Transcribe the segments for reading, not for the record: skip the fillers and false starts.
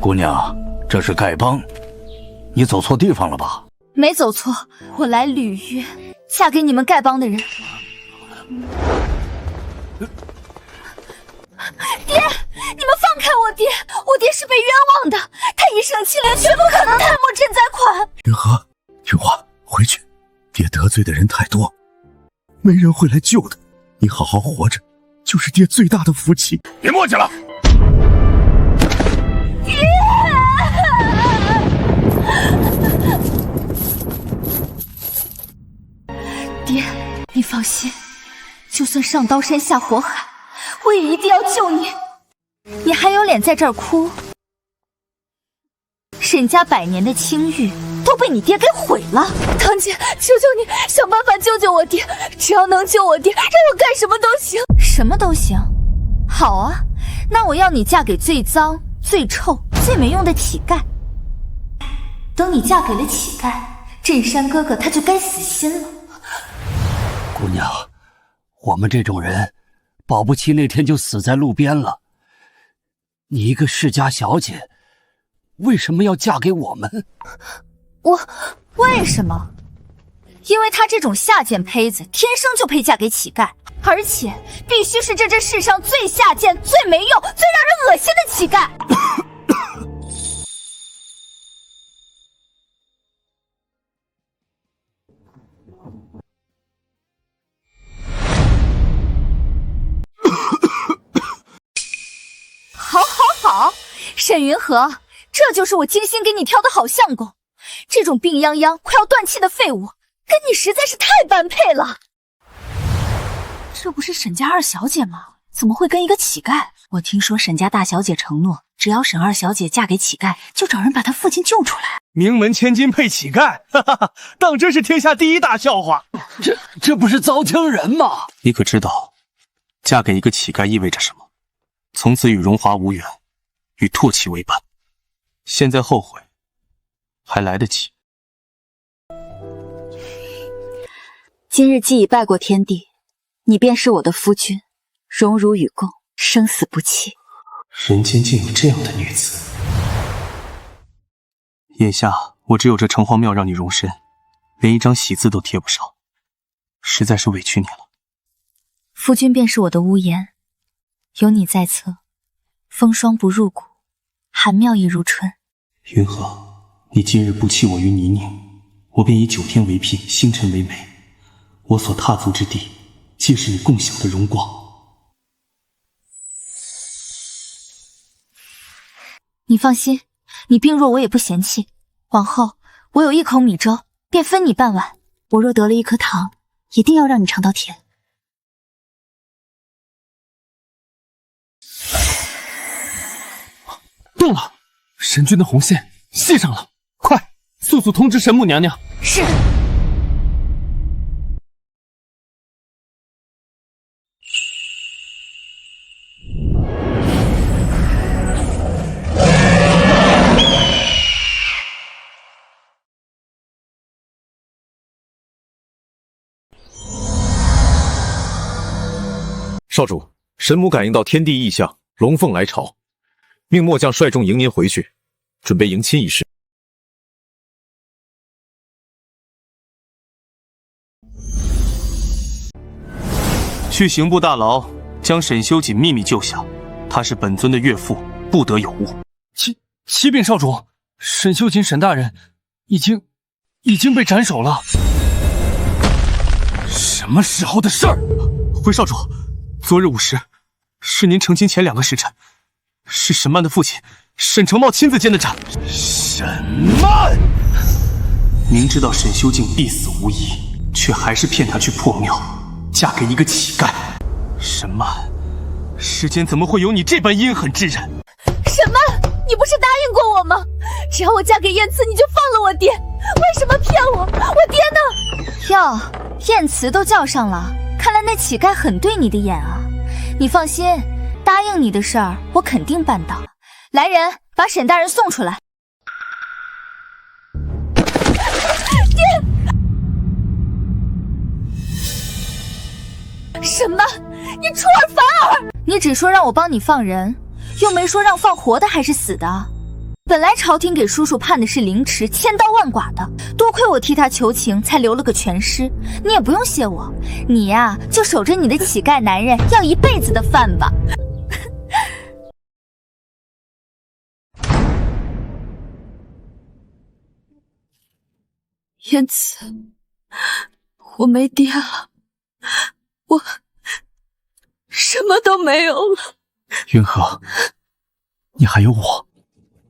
姑娘，这是丐帮，你走错地方了吧？没走错，我来履约，嫁给你们丐帮的人。爹，你们放开我爹！我爹是被冤枉的，他一生清廉，绝不可能贪墨赈灾款。云禾，云华，回去，爹得罪的人太多，没人会来救的。你好好活着，就是爹最大的福气。别磨叽了。爹，你放心，就算上刀山下火海，我也一定要救你。你还有脸在这儿哭？沈家100年的清誉都被你爹给毁了。堂姐，求求你想办法救救我爹，只要能救我爹，让我干什么都行。什么都行？好啊，那我要你嫁给最脏、最臭、最没用的乞丐。等你嫁给了乞丐，镇山哥哥他就该死心了。姑娘，我们这种人，保不齐那天就死在路边了。你一个世家小姐，为什么要嫁给我们？我为什么？因为她这种下贱胚子，天生就配嫁给乞丐，而且必须是这世上最下贱、最没用、最让人恶心的乞丐。好，沈云禾，这就是我精心给你挑的好相公。这种病殃殃、快要断气的废物，跟你实在是太般配了。这不是沈家二小姐吗？怎么会跟一个乞丐？我听说沈家大小姐承诺，只要沈二小姐嫁给乞丐，就找人把她父亲救出来。名门千金配乞丐，哈哈哈，当真是天下第一大笑话。这不是糟践人吗？你可知道，嫁给一个乞丐意味着什么？从此与荣华无缘，与唾弃为伴。现在后悔还来得及。今日既已拜过天地，你便是我的夫君，荣辱与共，生死不弃。人间竟有这样的女子。眼下我只有这城隍庙让你容身，连一张喜字都贴不上，实在是委屈你了。夫君便是我的屋檐，有你在侧，风霜不入骨，寒妙亦如春。云禾，你今日不弃我于泥泞，我便以9天为聘，星辰为媒。我所踏足之地，皆是你共享的荣光。你放心，你病弱我也不嫌弃。往后我有1口米粥，便分你半碗。我若得了1颗糖，一定要让你尝到甜。动了，神君的红线系上了，快速速通知神母娘娘。是。少主，神母感应到天地异象，龙凤来朝，命末将率众迎您回去，准备迎亲仪式。去刑部大牢将沈修锦秘密救下，他是本尊的岳父，不得有误。启禀少主，沈修锦沈大人已经被斩首了。什么时候的事儿？回少主，昨日午时，是您成亲前2个时辰，是沈曼的父亲沈承茂亲自监的斩。沈曼，明知道沈修静必死无疑，却还是骗她去破庙，嫁给一个乞丐。沈曼，世间怎么会有你这般阴狠之人？沈曼，你不是答应过我吗？只要我嫁给燕慈，你就放了我爹。为什么骗我？我爹呢？哟，燕慈都叫上了，看来那乞丐很对你的眼啊。你放心，答应你的事儿我肯定办到。来人，把沈大人送出来。爹！什么？你出尔反尔！你只说让我帮你放人，又没说让放活的还是死的。本来朝廷给叔叔判的是凌迟，千刀万剐的，多亏我替他求情，才留了个全尸。你也不用谢我，你呀，就守着你的乞丐男人要一辈子的饭吧。言辞，我没爹了，我什么都没有了。云禾，你还有我，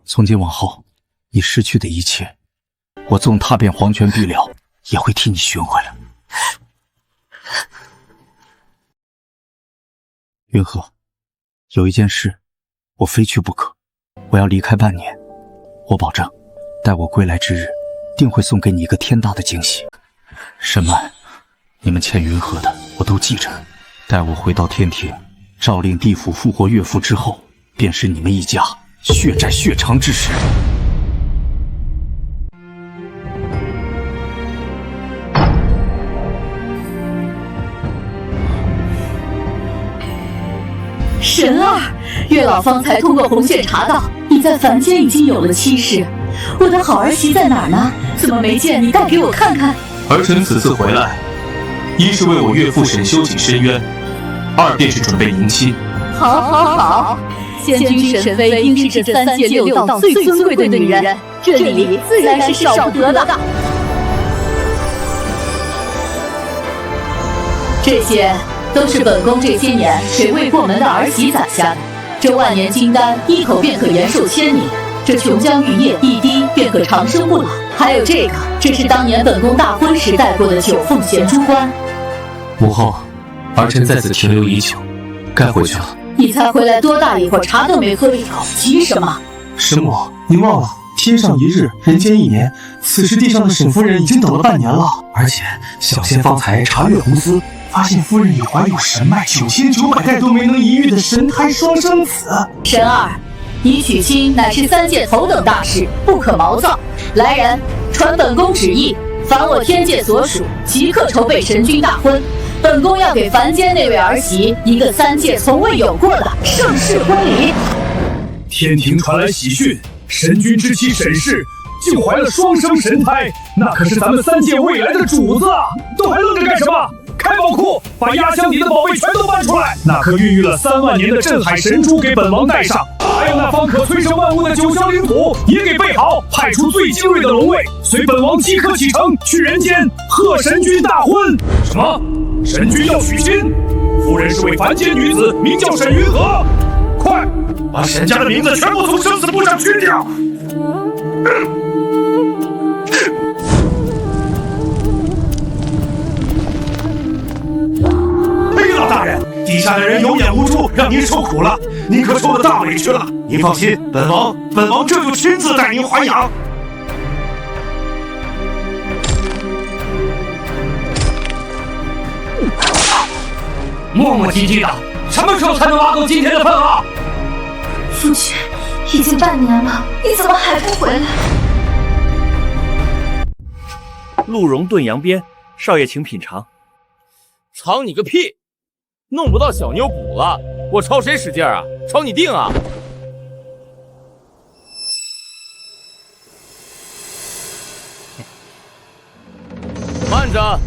从今往后，你失去的一切，我纵踏遍黄泉碧柳，也会替你寻回来。云禾，有一件事，我非去不可，我要离开半年，我保证，待我归来之日，定会送给你一个天大的惊喜。沈曼，你们欠云禾的，我都记着。待我回到天庭，诏令地府复活岳父之后，便是你们一家血债血偿之时。神儿，月老方才通过红线查到你在凡间已经有了妻室，我的好儿媳在哪儿呢？怎么没见你带给我看看？儿臣此次回来，一是为我岳父沈修景申冤，二便是准备迎亲。好，仙君神妃应是这3界6道最尊贵的女人，这礼自然是少不得的。这些都是本宫这些年给未过门的儿媳攒下的。这万年金丹，一口便可延寿1000年；这琼浆玉液，一滴便可长生不老。还有这个，这是当年本宫大婚时戴过的9凤衔珠冠。母后，儿臣在此停留已久，该回去了。你才回来多大一会儿，茶都没喝一口，急什么？师母，您忘了，天上一日，人间1年。此时地上的沈夫人已经等了半年了，而且小仙方才查阅红丝，发现夫人已怀有神脉9900代都没能一遇的神胎双生子。神儿，你娶亲乃是3界头等大事，不可毛躁。来人，传本宫旨意，凡我天界所属，即刻筹备神君大婚。本宫要给凡间那位儿媳一个3界从未有过的盛世婚礼。天庭传来喜讯，神君之妻沈氏竟怀了双生神胎，那可是咱们3界未来的主子啊！都还愣着干什么？开宝库，把压箱底的宝贝全都搬出来！那颗孕育了3万年的镇海神珠给本王带上，还有那方可催生万物的9霄灵土也给备好，派出最精锐的龙卫，随本王即刻启程去人间贺神君大婚。什么？神君要娶亲？夫人是位凡间女子，名叫沈云禾。快，把沈家的名字全部从生死簿上去掉！老大人，地下的人有眼无珠，让您受苦了，您可受了大委屈了。您放心，本王这就亲自带您还阳。磨磨唧唧的，什么时候才能挖够今天的份啊？夫君，已经半年了，你怎么还不回来？鹿茸炖羊鞭，少爷请品尝。尝你个屁！弄不到小妞补了，我朝谁使劲啊？朝你定啊！慢着，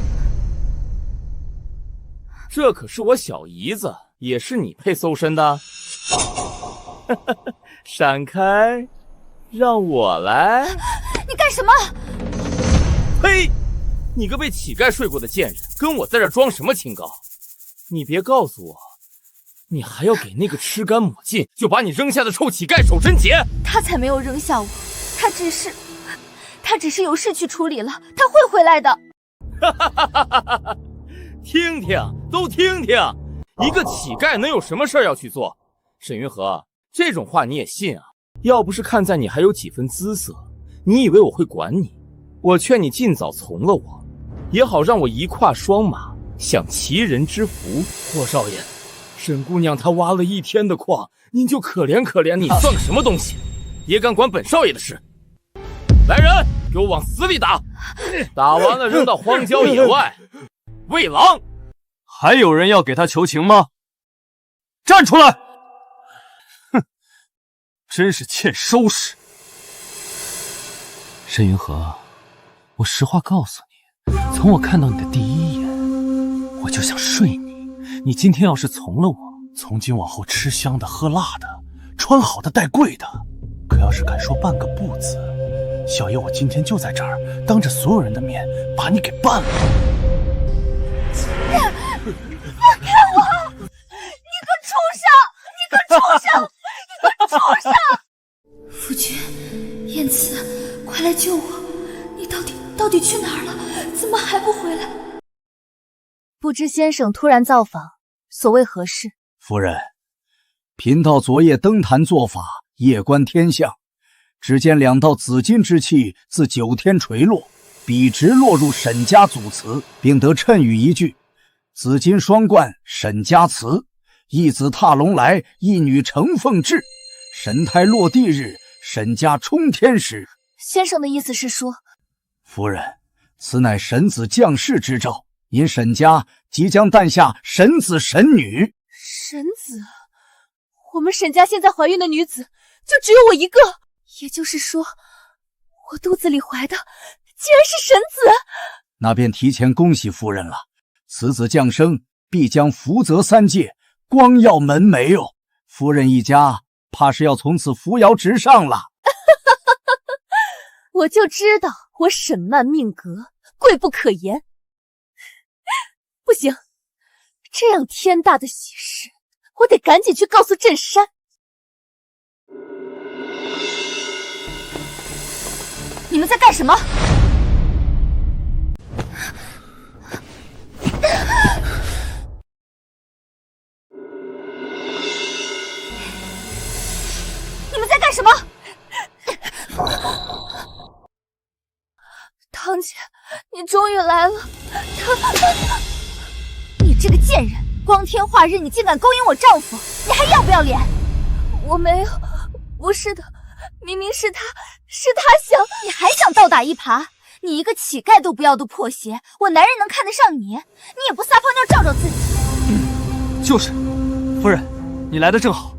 这可是我小姨子，也是你配搜身的？闪开，让我来！你干什么？呸！你个被乞丐睡过的贱人，跟我在这装什么清高？你别告诉我，你还要给那个吃干抹净就把你扔下的臭乞丐守贞节？他才没有扔下我，他只是有事去处理了，他会回来的。听听，都听听，一个乞丐能有什么事要去做？沈云禾，这种话你也信啊？要不是看在你还有几分姿色，你以为我会管你？我劝你尽早从了我，也好让我一跨双马，享齐人之福。霍少爷，沈姑娘她挖了1天的矿，您就可怜可怜你，算个什么东西？也敢管本少爷的事？来人，给我往死里打！打完了扔到荒郊野外，喂狼！还有人要给他求情吗？站出来！哼，真是欠收拾！沈云河，我实话告诉你，从我看到你的第一眼，我就想睡你。你今天要是从了我，从今往后吃香的喝辣的，穿好的戴贵的，可要是敢说半个不字，小爷我今天就在这儿当着所有人的面把你给办了。放开我！你个畜生！你个畜生！你个畜生！夫君，燕慈，快来救我！你到底去哪儿了？怎么还不回来？不知先生突然造访，所谓何事？夫人，贫道昨夜登坛做法，夜观天象，只见2道紫金之气自9天垂落，笔直落入沈家祖祠，并得谶语一句：紫金双冠沈家祠，一子踏龙来，一女承凤至。神胎落地日，沈家冲天时。先生的意思是说，夫人，此乃神子降世之兆，因沈家即将诞下神子神女。神子？我们沈家现在怀孕的女子就只有我一个，也就是说，我肚子里怀的竟然是神子。那便提前恭喜夫人了，此子降生必将福泽3界，光耀门楣哦。夫人一家怕是要从此扶摇直上了。我就知道我沈曼命格贵不可言。不行，这样天大的喜事，我得赶紧去告诉镇山。你们在干什么？你们在干什么？堂姐，你终于来了。你这个贱人，光天化日你竟敢勾引我丈夫，你还要不要脸？我没有，不是的，明明是他想。你还想倒打一耙？你一个乞丐都不要的破鞋，我男人能看得上你？你也不撒泡尿照照自己？就是，夫人，你来的正好。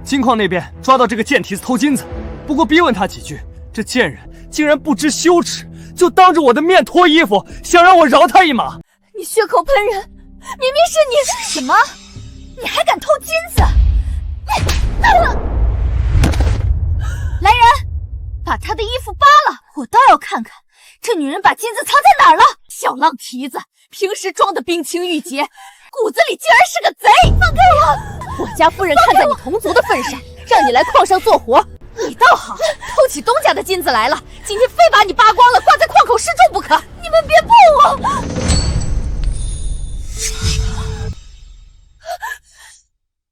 金矿那边抓到这个贱蹄子偷金子，不过逼问他几句，这贱人竟然不知羞耻，就当着我的面脱衣服，想让我饶他一马。你血口喷人，明明是你！什么？你还敢偷金子？来人，把她的衣服扒了，我倒要看看这女人把金子藏在哪儿了。小浪蹄子，平时装的冰清玉洁，骨子里竟然是个贼！放开我！我家夫人看在你同族的份上，让你来矿上做活，你倒好，偷起东家的金子来了，今天非把你扒光了，挂在矿口示众不可！你们别碰我！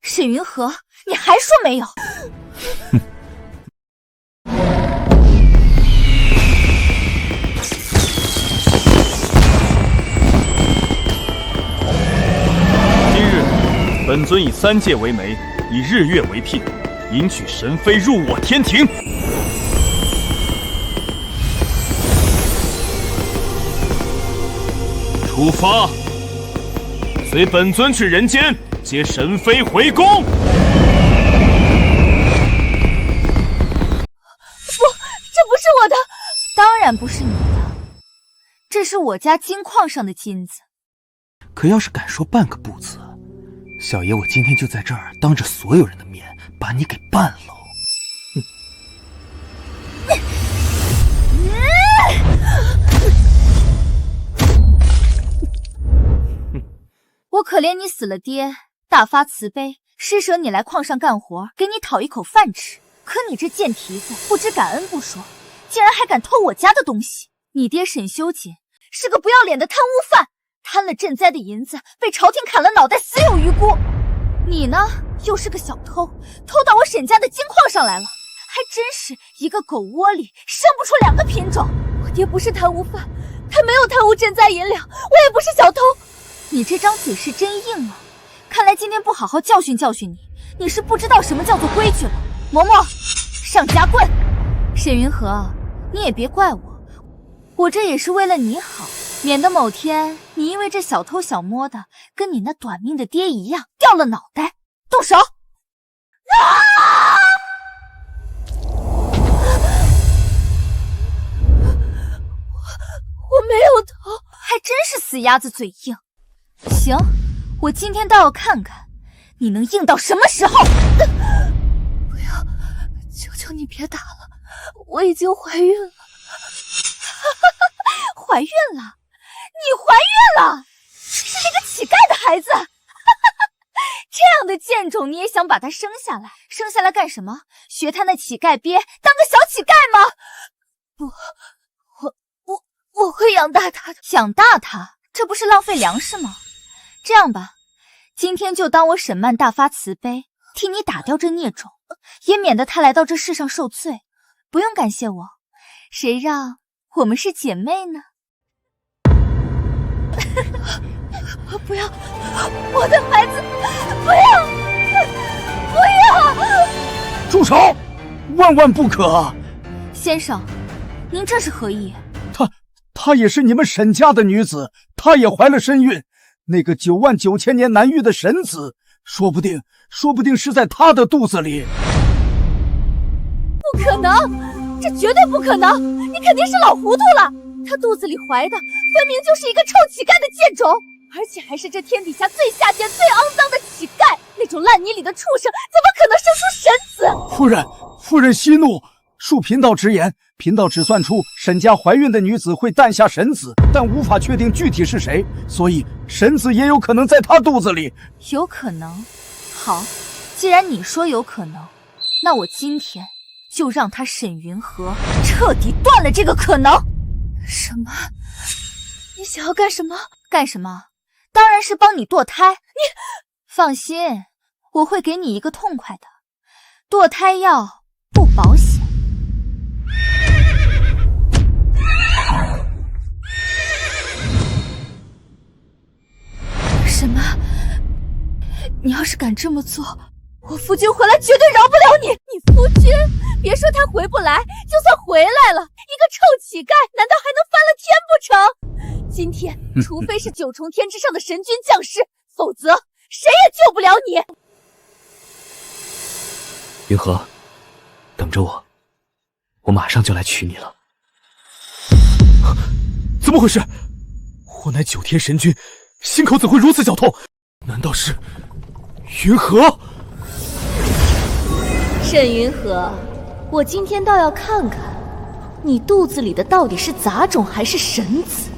沈云河，你还说没有？今日本尊以3界为媒，以日月为聘，迎娶神妃入我天庭。出发，随本尊去人间接神妃回宫。不，这不是我的，当然不是你的，这是我家金矿上的金子。可要是敢说半个不字，小爷我今天就在这儿当着所有人的面把你给办喽！我可怜你死了爹，大发慈悲，施舍你来矿上干活，给你讨一口饭吃。可你这贱蹄子，不知感恩不说，竟然还敢偷我家的东西！你爹沈修锦是个不要脸的贪污犯，贪了赈灾的银子，被朝廷砍了脑袋，死有余辜。你呢，又是个小偷，偷到我沈家的金矿上来了，还真是一个狗窝里生不出2个品种。我爹不是贪污犯，他没有贪污赈灾银两，我也不是小偷。你这张嘴是真硬啊！看来今天不好好教训教训你，你是不知道什么叫做规矩了。嬷嬷，上家棍！沈云河，你也别怪我这也是为了你好，免得某天你因为这小偷小摸的，跟你那短命的爹一样掉了脑袋。动手！鸭子嘴硬。行，我今天倒要看看你能硬到什么时候。不要，求求你别打了，我已经怀孕了。怀孕了？你怀孕了？是这个乞丐的孩子。这样的贱种你也想把他生下来？生下来干什么？学他那乞丐鳖当个小乞丐吗？不，我会养大他的。养大他，这不是浪费粮食吗？这样吧，今天就当我沈曼大发慈悲，替你打掉这孽种，也免得他来到这世上受罪。不用感谢我，谁让我们是姐妹呢？不要，我的孩子，不要，不要！住手！万万不可！先生，您这是何意？她也是你们沈家的女子，她也怀了身孕。那个99000年难遇的神子，说不定是在她的肚子里。不可能，这绝对不可能！你肯定是老糊涂了。她肚子里怀的，分明就是一个臭乞丐的贱种。而且还是这天底下最下贱、最肮脏的乞丐，那种烂泥里的畜生，怎么可能生出神子？夫人息怒，恕贫道直言，贫道只算出沈家怀孕的女子会诞下神子，但无法确定具体是谁，所以神子也有可能在她肚子里。有可能？好，既然你说有可能，那我今天就让他沈云河彻底断了这个可能。什么？你想要干什么？干什么？当然是帮你堕胎。你放心，我会给你一个痛快的。堕胎药不保险。什么？你要是敢这么做，我夫君回来绝对饶不了你！你夫君，别说他回不来，就算回来了，一个臭乞丐，难道还能翻了天不成？今天，除非是9重天之上的神君降世，否则谁也救不了你。云河，等着我，我马上就来娶你了。怎么回事？我乃9天神君，心口怎会如此绞痛？难道是云河？沈云河，我今天倒要看看，你肚子里的到底是杂种还是神子？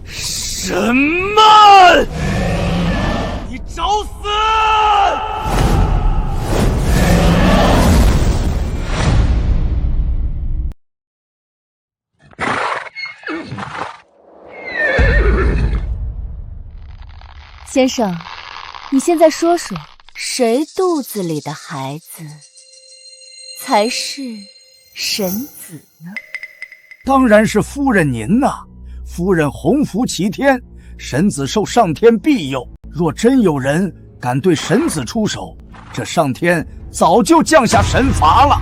什么？你找死！先生，你现在说说，谁肚子里的孩子才是神子呢？当然是夫人您呐！夫人鸿福齐天，神子受上天庇佑。若真有人敢对神子出手，这上天早就降下神罚了。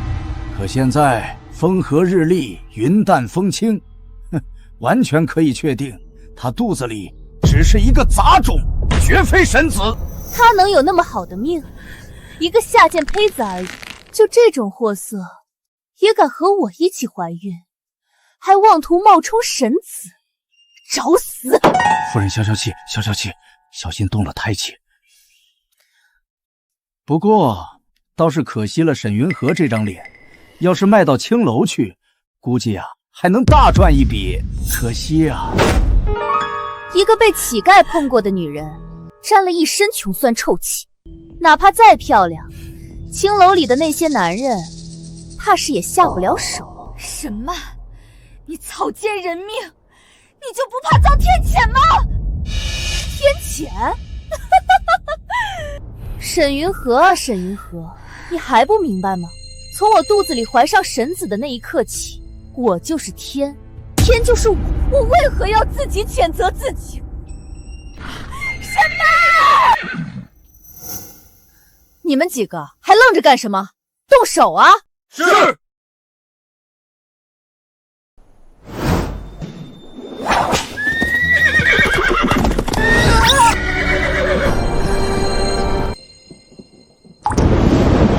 可现在风和日丽，云淡风轻，完全可以确定，他肚子里只是一个杂种，绝非神子。他能有那么好的命？一个下贱胚子而已，就这种货色，也敢和我一起怀孕，还妄图冒充神子，找死！夫人消消气，消消气，小心动了胎气。不过倒是可惜了沈云河这张脸，要是卖到青楼去，估计还能大赚一笔。可惜一个被乞丐碰过的女人，沾了一身穷酸臭气，哪怕再漂亮，青楼里的那些男人，怕是也下不了手。什么？你草菅人命，你就不怕遭天谴吗？天谴？沈云河啊，沈云河，你还不明白吗？从我肚子里怀上神子的那一刻起，我就是天，天就是我，我为何要自己谴责自己？什么？你们几个还愣着干什么？动手啊！是。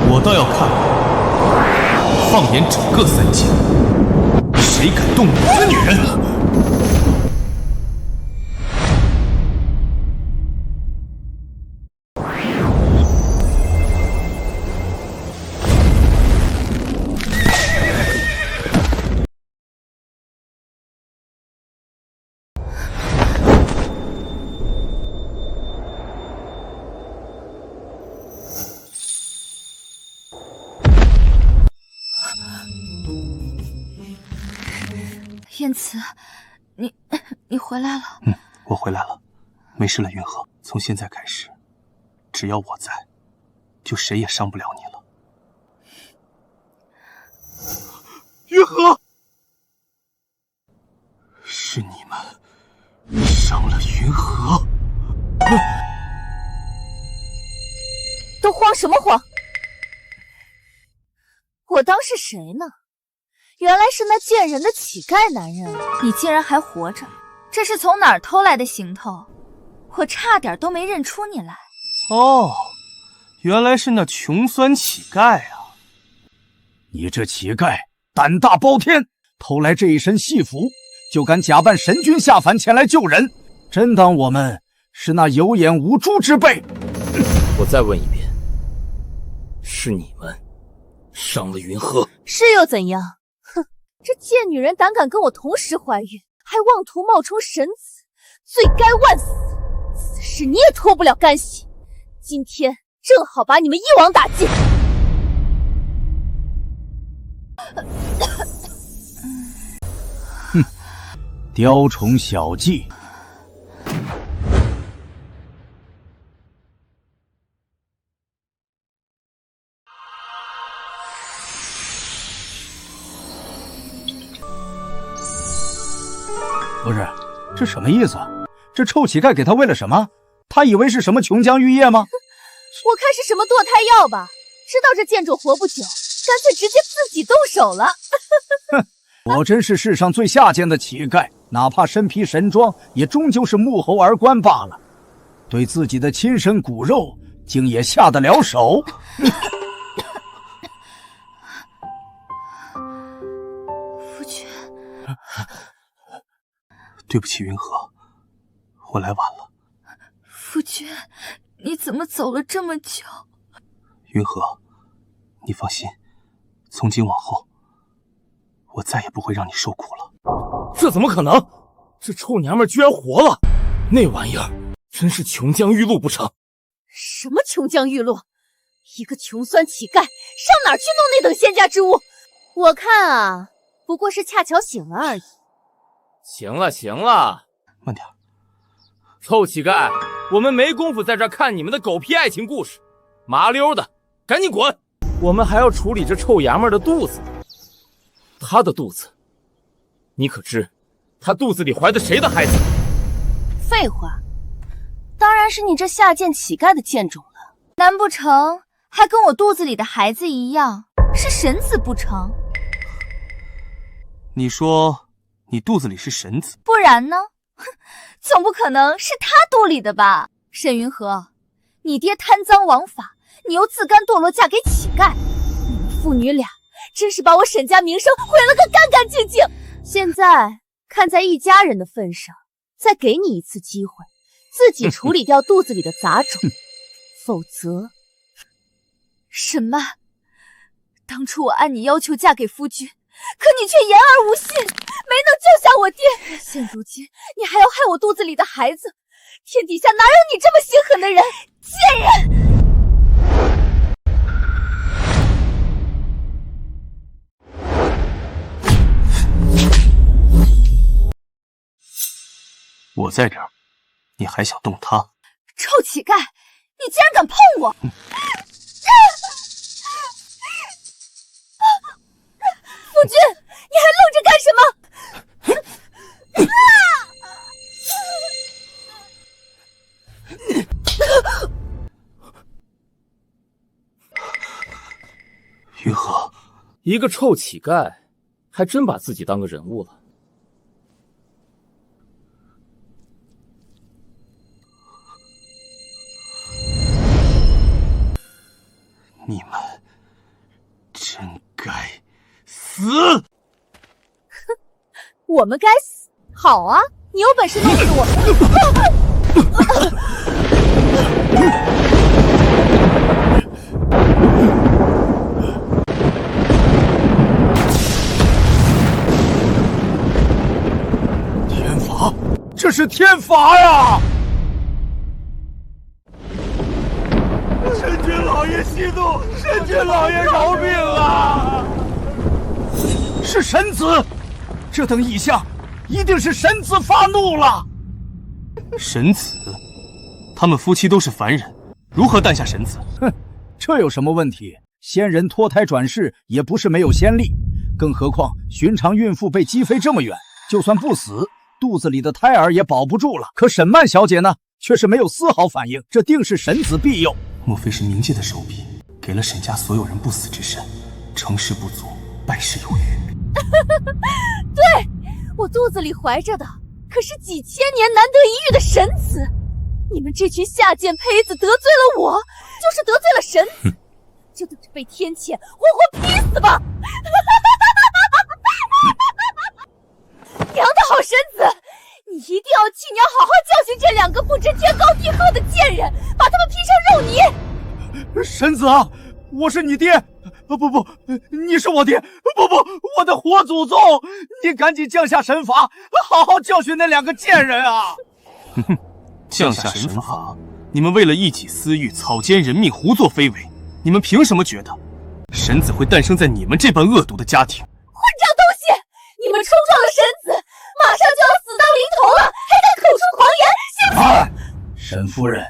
我倒要看看，放眼整个三界，谁敢动我的女人？燕慈，你回来了。我回来了，没事了，云禾。从现在开始，只要我在，就谁也伤不了你了。云禾，是你们伤了云禾。都慌什么慌？我当是谁呢？原来是那贱人的乞丐男人啊！你竟然还活着，这是从哪儿偷来的行头？我差点都没认出你来。哦，原来是那穷酸乞丐啊！你这乞丐胆大包天，偷来这一身戏服，就敢假扮神君下凡前来救人，真当我们是那有眼无珠之辈？我再问一遍，是你们伤了云禾？是又怎样？哼，这贱女人胆敢跟我同时怀孕，还妄图冒充神子，罪该万死！此事你也脱不了干系。今天正好把你们一网打尽。哼，雕虫小技。不是，这什么意思？这臭乞丐给他喂了什么？他以为是什么琼浆玉液吗？我看是什么堕胎药吧。知道这贱种活不久，干脆直接自己动手了。哼，果真是世上最下贱的乞丐，哪怕身披神装，也终究是木猴儿官罢了。对自己的亲生骨肉，竟也下得了手。夫君，对不起，云禾，我来晚了。夫君，你怎么走了这么久？云禾，你放心，从今往后，我再也不会让你受苦了。这怎么可能？这臭娘们居然活了！那玩意儿真是琼浆玉露不成？什么琼浆玉露？一个穷酸乞丐上哪儿去弄那等仙家之物？我看啊，不过是恰巧醒了而已。行了行了，慢点。臭乞丐，我们没工夫在这儿看你们的狗屁爱情故事，麻溜的，赶紧滚！我们还要处理这臭娘们的肚子。她的肚子，你可知她肚子里怀的谁的孩子？废话，当然是你这下贱乞丐的贱种了。难不成还跟我肚子里的孩子一样是神子不成？你说你肚子里是神子？不然呢？哼，总不可能是他肚里的吧？沈云禾，你爹贪赃枉法，你又自甘堕落嫁给乞丐，你们父女俩真是把我沈家名声毁了个干干净净。现在看在一家人的份上，再给你一次机会，自己处理掉肚子里的杂种，否则……什么？当初我按你要求嫁给夫君，可你却言而无信，没能救下我爹。现如今你还要害我肚子里的孩子，天底下哪有你这么心狠的人？贱人！我在这儿，你还想动他？臭乞丐，你竟然敢碰我！夫君，你还愣着干什么？云禾，一个臭乞丐，还真把自己当个人物了。你们真该死！哼，我们该死？好啊，你有本事弄死我！天罚，这是天罚呀！神君老爷息怒，神君老爷饶命啊！是神子，这等异象，一定是神子发怒了。神子，他们夫妻都是凡人，如何诞下神子？哼，这有什么问题？仙人脱胎转世也不是没有先例，更何况寻常孕妇被击飞这么远，就算不死，肚子里的胎儿也保不住了。可沈曼小姐呢，却是没有丝毫反应，这定是神子庇佑。莫非是冥界的手笔，给了沈家所有人不死之身？成事不足，败事有余。对，我肚子里怀着的可是几千年难得一遇的神子，你们这群下贱胚子得罪了我，就是得罪了神子，就等着被天谴活活劈死吧！娘的好神子，你一定要去娘好好教训这两个不知天高地厚的贱人，把他们劈成肉泥！神子啊，我是你爹。不，你是我爹！不，我的活祖宗！你赶紧降下神法，好好教训那两个贱人啊！哼哼，降下神法？你们为了一己私欲，草菅人命，胡作非为，你们凭什么觉得神子会诞生在你们这般恶毒的家庭？混账东西！你们冲撞了神子，马上就要死到临头了，还敢口出狂言，信不信？沈夫人，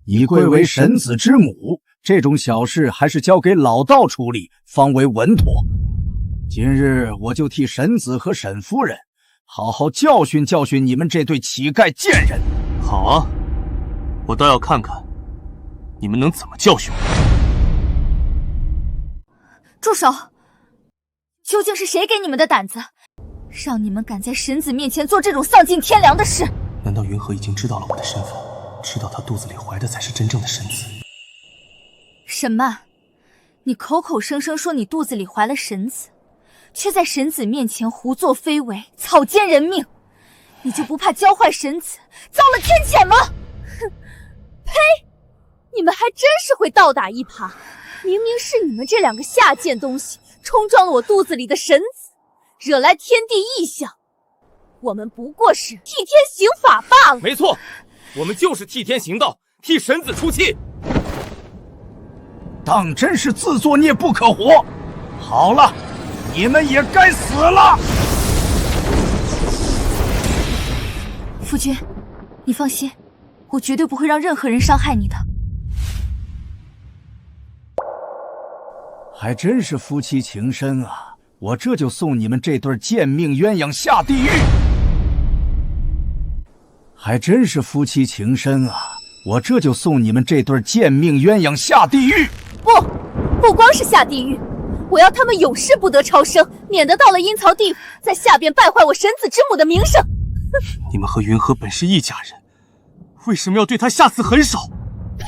你贵为神子之母。这种小事还是交给老道处理方为稳妥。今日我就替沈子和沈夫人好好教训教训你们这对乞丐贱人。好啊，我倒要看看你们能怎么教训我。住手！究竟是谁给你们的胆子，让你们敢在神子面前做这种丧尽天良的事？难道云禾已经知道了我的身份，知道他肚子里怀的才是真正的神子？沈曼，你口口声声说你肚子里怀了神子，却在神子面前胡作非为，草菅人命，你就不怕教坏神子，遭了天谴吗？哼！呸！你们还真是会倒打一耙，明明是你们这两个下贱东西冲撞了我肚子里的神子，惹来天地异象，我们不过是替天行法罢了。没错，我们就是替天行道，替神子出气。当真是自作孽不可活！好了，你们也该死了！夫君，你放心，我绝对不会让任何人伤害你的。还真是夫妻情深啊！我这就送你们这对贱命鸳鸯下地狱！还真是夫妻情深啊！我这就送你们这对贱命鸳鸯下地狱！不光是下地狱，我要他们永世不得超生，免得到了阴曹地府，在下边败坏我神子之母的名声。你们和云禾本是一家人，为什么要对他下此狠手？呸！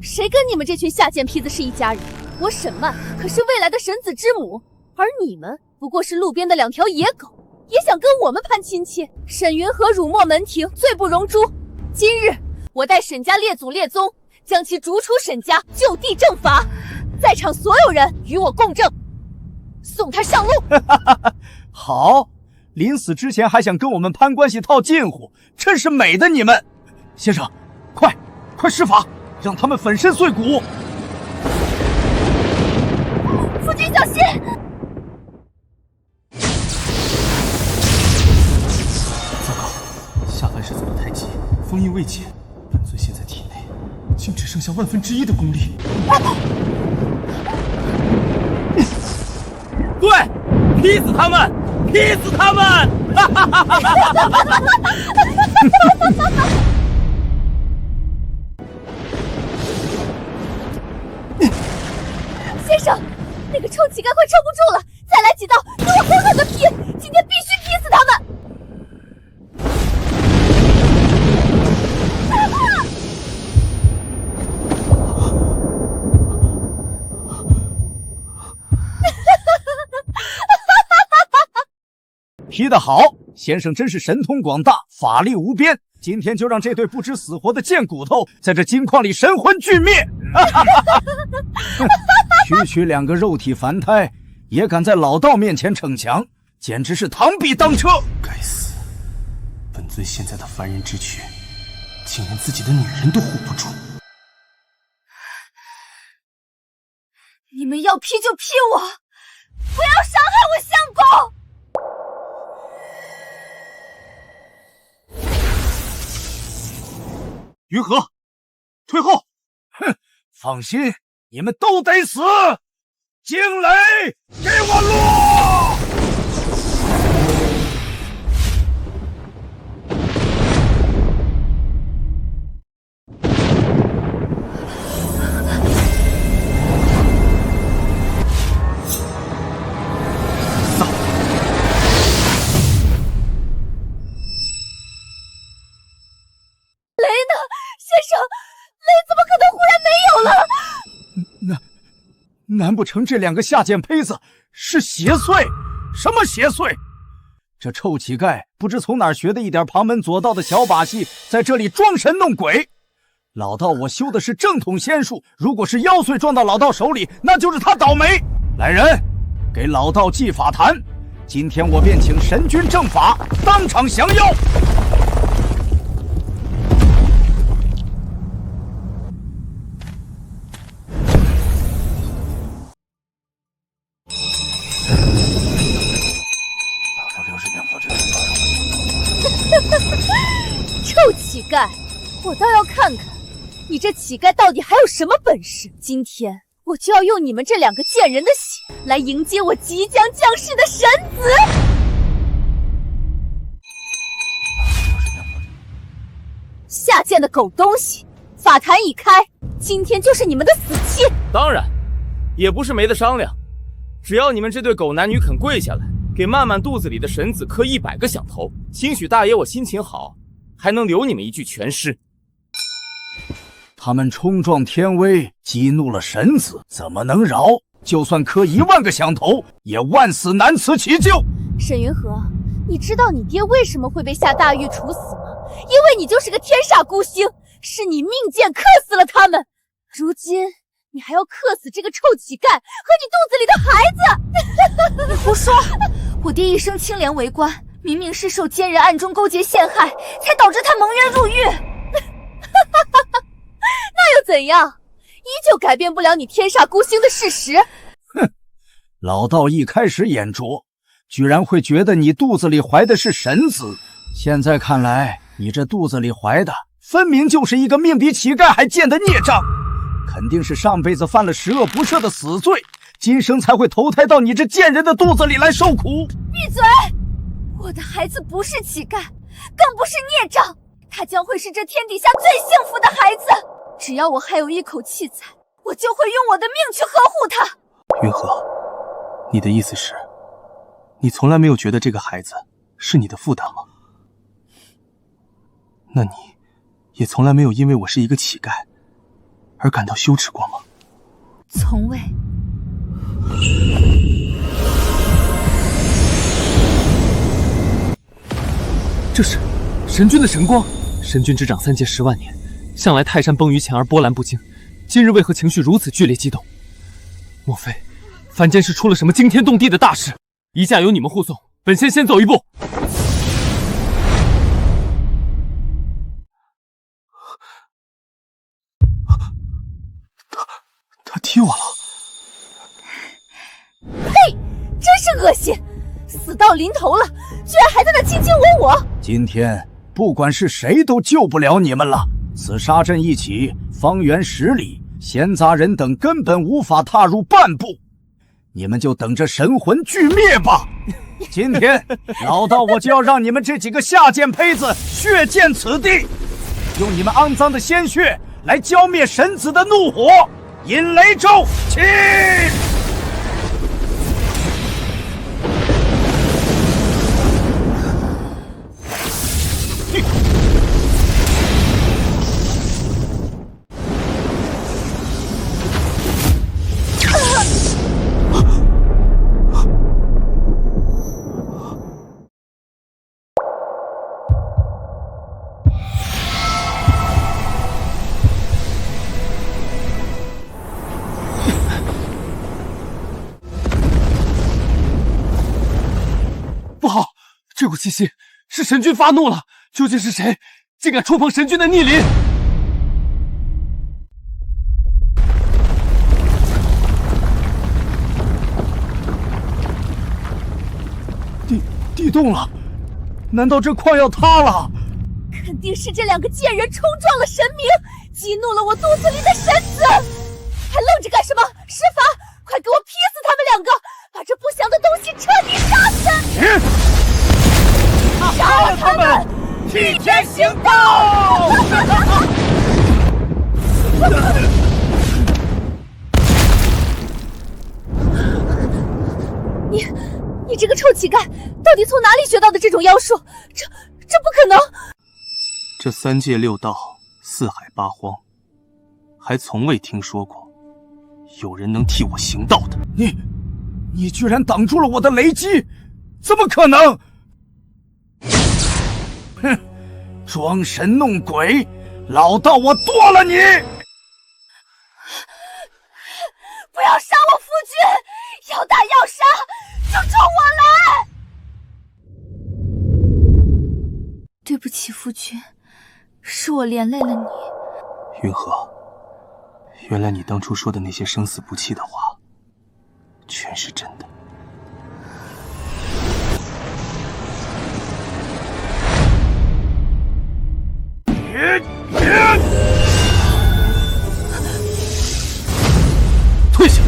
谁跟你们这群下贱坯子是一家人？我沈曼可是未来的神子之母，而你们不过是路边的两条野狗，也想跟我们攀亲戚？沈云禾辱没门庭，罪不容诛。今日我带沈家列祖列宗，将其逐出沈家，就地正法。在场所有人与我共振，送他上路。好，临死之前还想跟我们攀关系套近乎，真是美的你们！先生，快施法，让他们粉身碎骨！夫君小心！糟糕，下凡时走得太急，封印未解，本尊现在体内竟只剩下1/1000的功力。对，劈死他们！劈死他们！先生，那个臭乞丐快撑不住了，再来几刀，给我狠狠的劈！今天必须劈死他们！劈得好，先生真是神通广大，法力无边。今天就让这对不知死活的贱骨头在这金矿里神魂俱灭！区两个肉体凡胎，也敢在老道面前逞强，简直是螳臂当车！该死，本尊现在的凡人之躯，竟连自己的女人都护不住。你们要劈就劈我，不要伤害我相公！于和，退后！哼，放心，你们都得死！惊雷，给我落！雷呢？先生，雷怎么可能忽然没有了？难不成这2个下贱胚子是邪祟？什么邪祟？这臭乞丐不知从哪儿学的一点旁门左道的小把戏，在这里装神弄鬼。老道我修的是正统仙术，如果是妖祟撞到老道手里，那就是他倒霉。来人，给老道祭法坛，今天我便请神君正法，当场降妖。臭乞丐，我倒要看看你这乞丐到底还有什么本事！今天我就要用你们这2个贱人的血来迎接我即将降世的神子！下贱的狗东西，法坛已开，今天就是你们的死期！当然，也不是没得商量，只要你们这对狗男女肯跪下来，给曼曼肚子里的神子磕100个响头，兴许大爷我心情好，还能留你们一具全尸。他们冲撞天威，激怒了神子，怎么能饶？就算磕1万个响头，也万死难辞其咎。沈云河，你知道你爹为什么会被下大狱处死吗？因为你就是个天煞孤星，是你命贱克死了他们。如今你还要克死这个臭乞丐和你肚子里的孩子！你胡说！我爹一生清廉为官，明明是受奸人暗中勾结陷害，才导致他蒙冤入狱。那又怎样？依旧改变不了你天煞孤星的事实。哼，老道一开始眼拙，居然会觉得你肚子里怀的是神子。现在看来，你这肚子里怀的分明就是一个命比乞丐还贱的孽障，肯定是上辈子犯了10恶不赦的死罪，今生才会投胎到你这贱人的肚子里来受苦。闭嘴！我的孩子不是乞丐，更不是孽障，他将会是这天底下最幸福的孩子。只要我还有一口气在，我就会用我的命去呵护他。云河，你的意思是，你从来没有觉得这个孩子是你的负担吗？那你也从来没有因为我是一个乞丐而感到羞耻过吗？从未。这是神君的神光。神君执掌3界10万年，向来泰山崩于前而波澜不惊，今日为何情绪如此剧烈激动？莫非凡间是出了什么惊天动地的大事？一驾有你们护送，本仙先走一步。他踢我了！嘿，真是恶心！死到临头了，居然还在那卿卿我我！今天不管是谁都救不了你们了。此杀阵一起，方圆10里，闲杂人等根本无法踏入半步。你们就等着神魂俱灭吧！今天老道我就要让你们这几个下贱胚子血溅此地，用你们肮脏的鲜血来浇灭神子的怒火！引雷咒起！不好，这股气息是神君发怒了，究竟是谁竟敢触碰神君的逆鳞？地动了，难道这矿要塌了？可肯定是这两个贱人冲撞了神明，激怒了我肚子里的神子。还愣着干什么？施法！快给我劈死他们两个，把这不祥的东西彻底杀死！杀了他们！替天行道！你这个臭乞丐，到底从哪里学到的这种妖术？这不可能！这3界6道、4海8荒，还从未听说过有人能替我行道的。你居然挡住了我的雷击，怎么可能？哼，装神弄鬼，老道我剁了你！不要杀我夫君！要打要杀，就冲我来！对不起，夫君，是我连累了你。云禾，原来你当初说的那些生死不弃的话，全是真的。退下！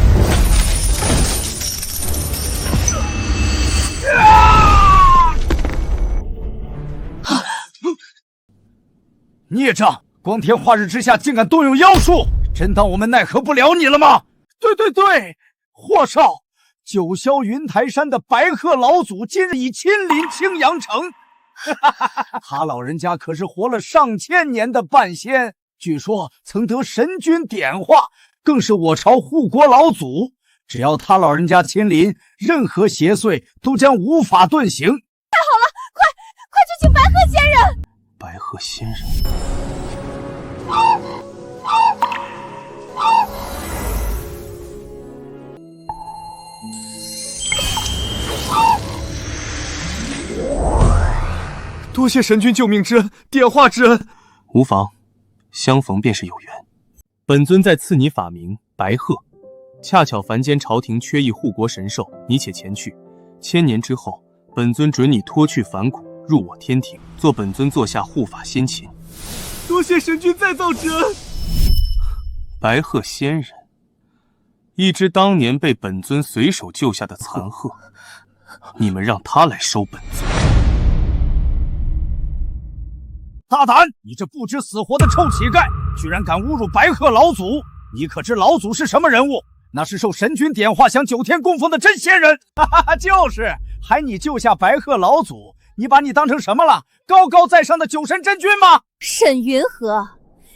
孽障！光天化日之下竟敢动用妖术，真当我们奈何不了你了吗？对，霍少，九霄云台山的白鹤老祖今日已亲临青阳城。他老人家可是活了上千年的半仙，据说曾得神君点化，更是我朝护国老祖。只要他老人家亲临，任何邪祟都将无法遁形。太好了，快去请白鹤仙人！白鹤仙人。多谢神君救命之恩，点化之恩。无妨，相逢便是有缘。本尊在赐你法名白鹤，恰巧凡间朝廷缺一护国神兽，你且前去。千年之后，本尊准你脱去凡骨，入我天庭，做本尊座下护法先秦。多谢神君再造之恩。白鹤仙人，一只当年被本尊随手救下的残鹤，你们让他来收本尊。大胆！你这不知死活的臭乞丐，居然敢侮辱白鹤老祖！你可知老祖是什么人物？那是受神君点化享9天供奉的真仙人。就是，还你救下白鹤老祖，你把你当成什么了？高高在上的9神真君吗？沈云禾，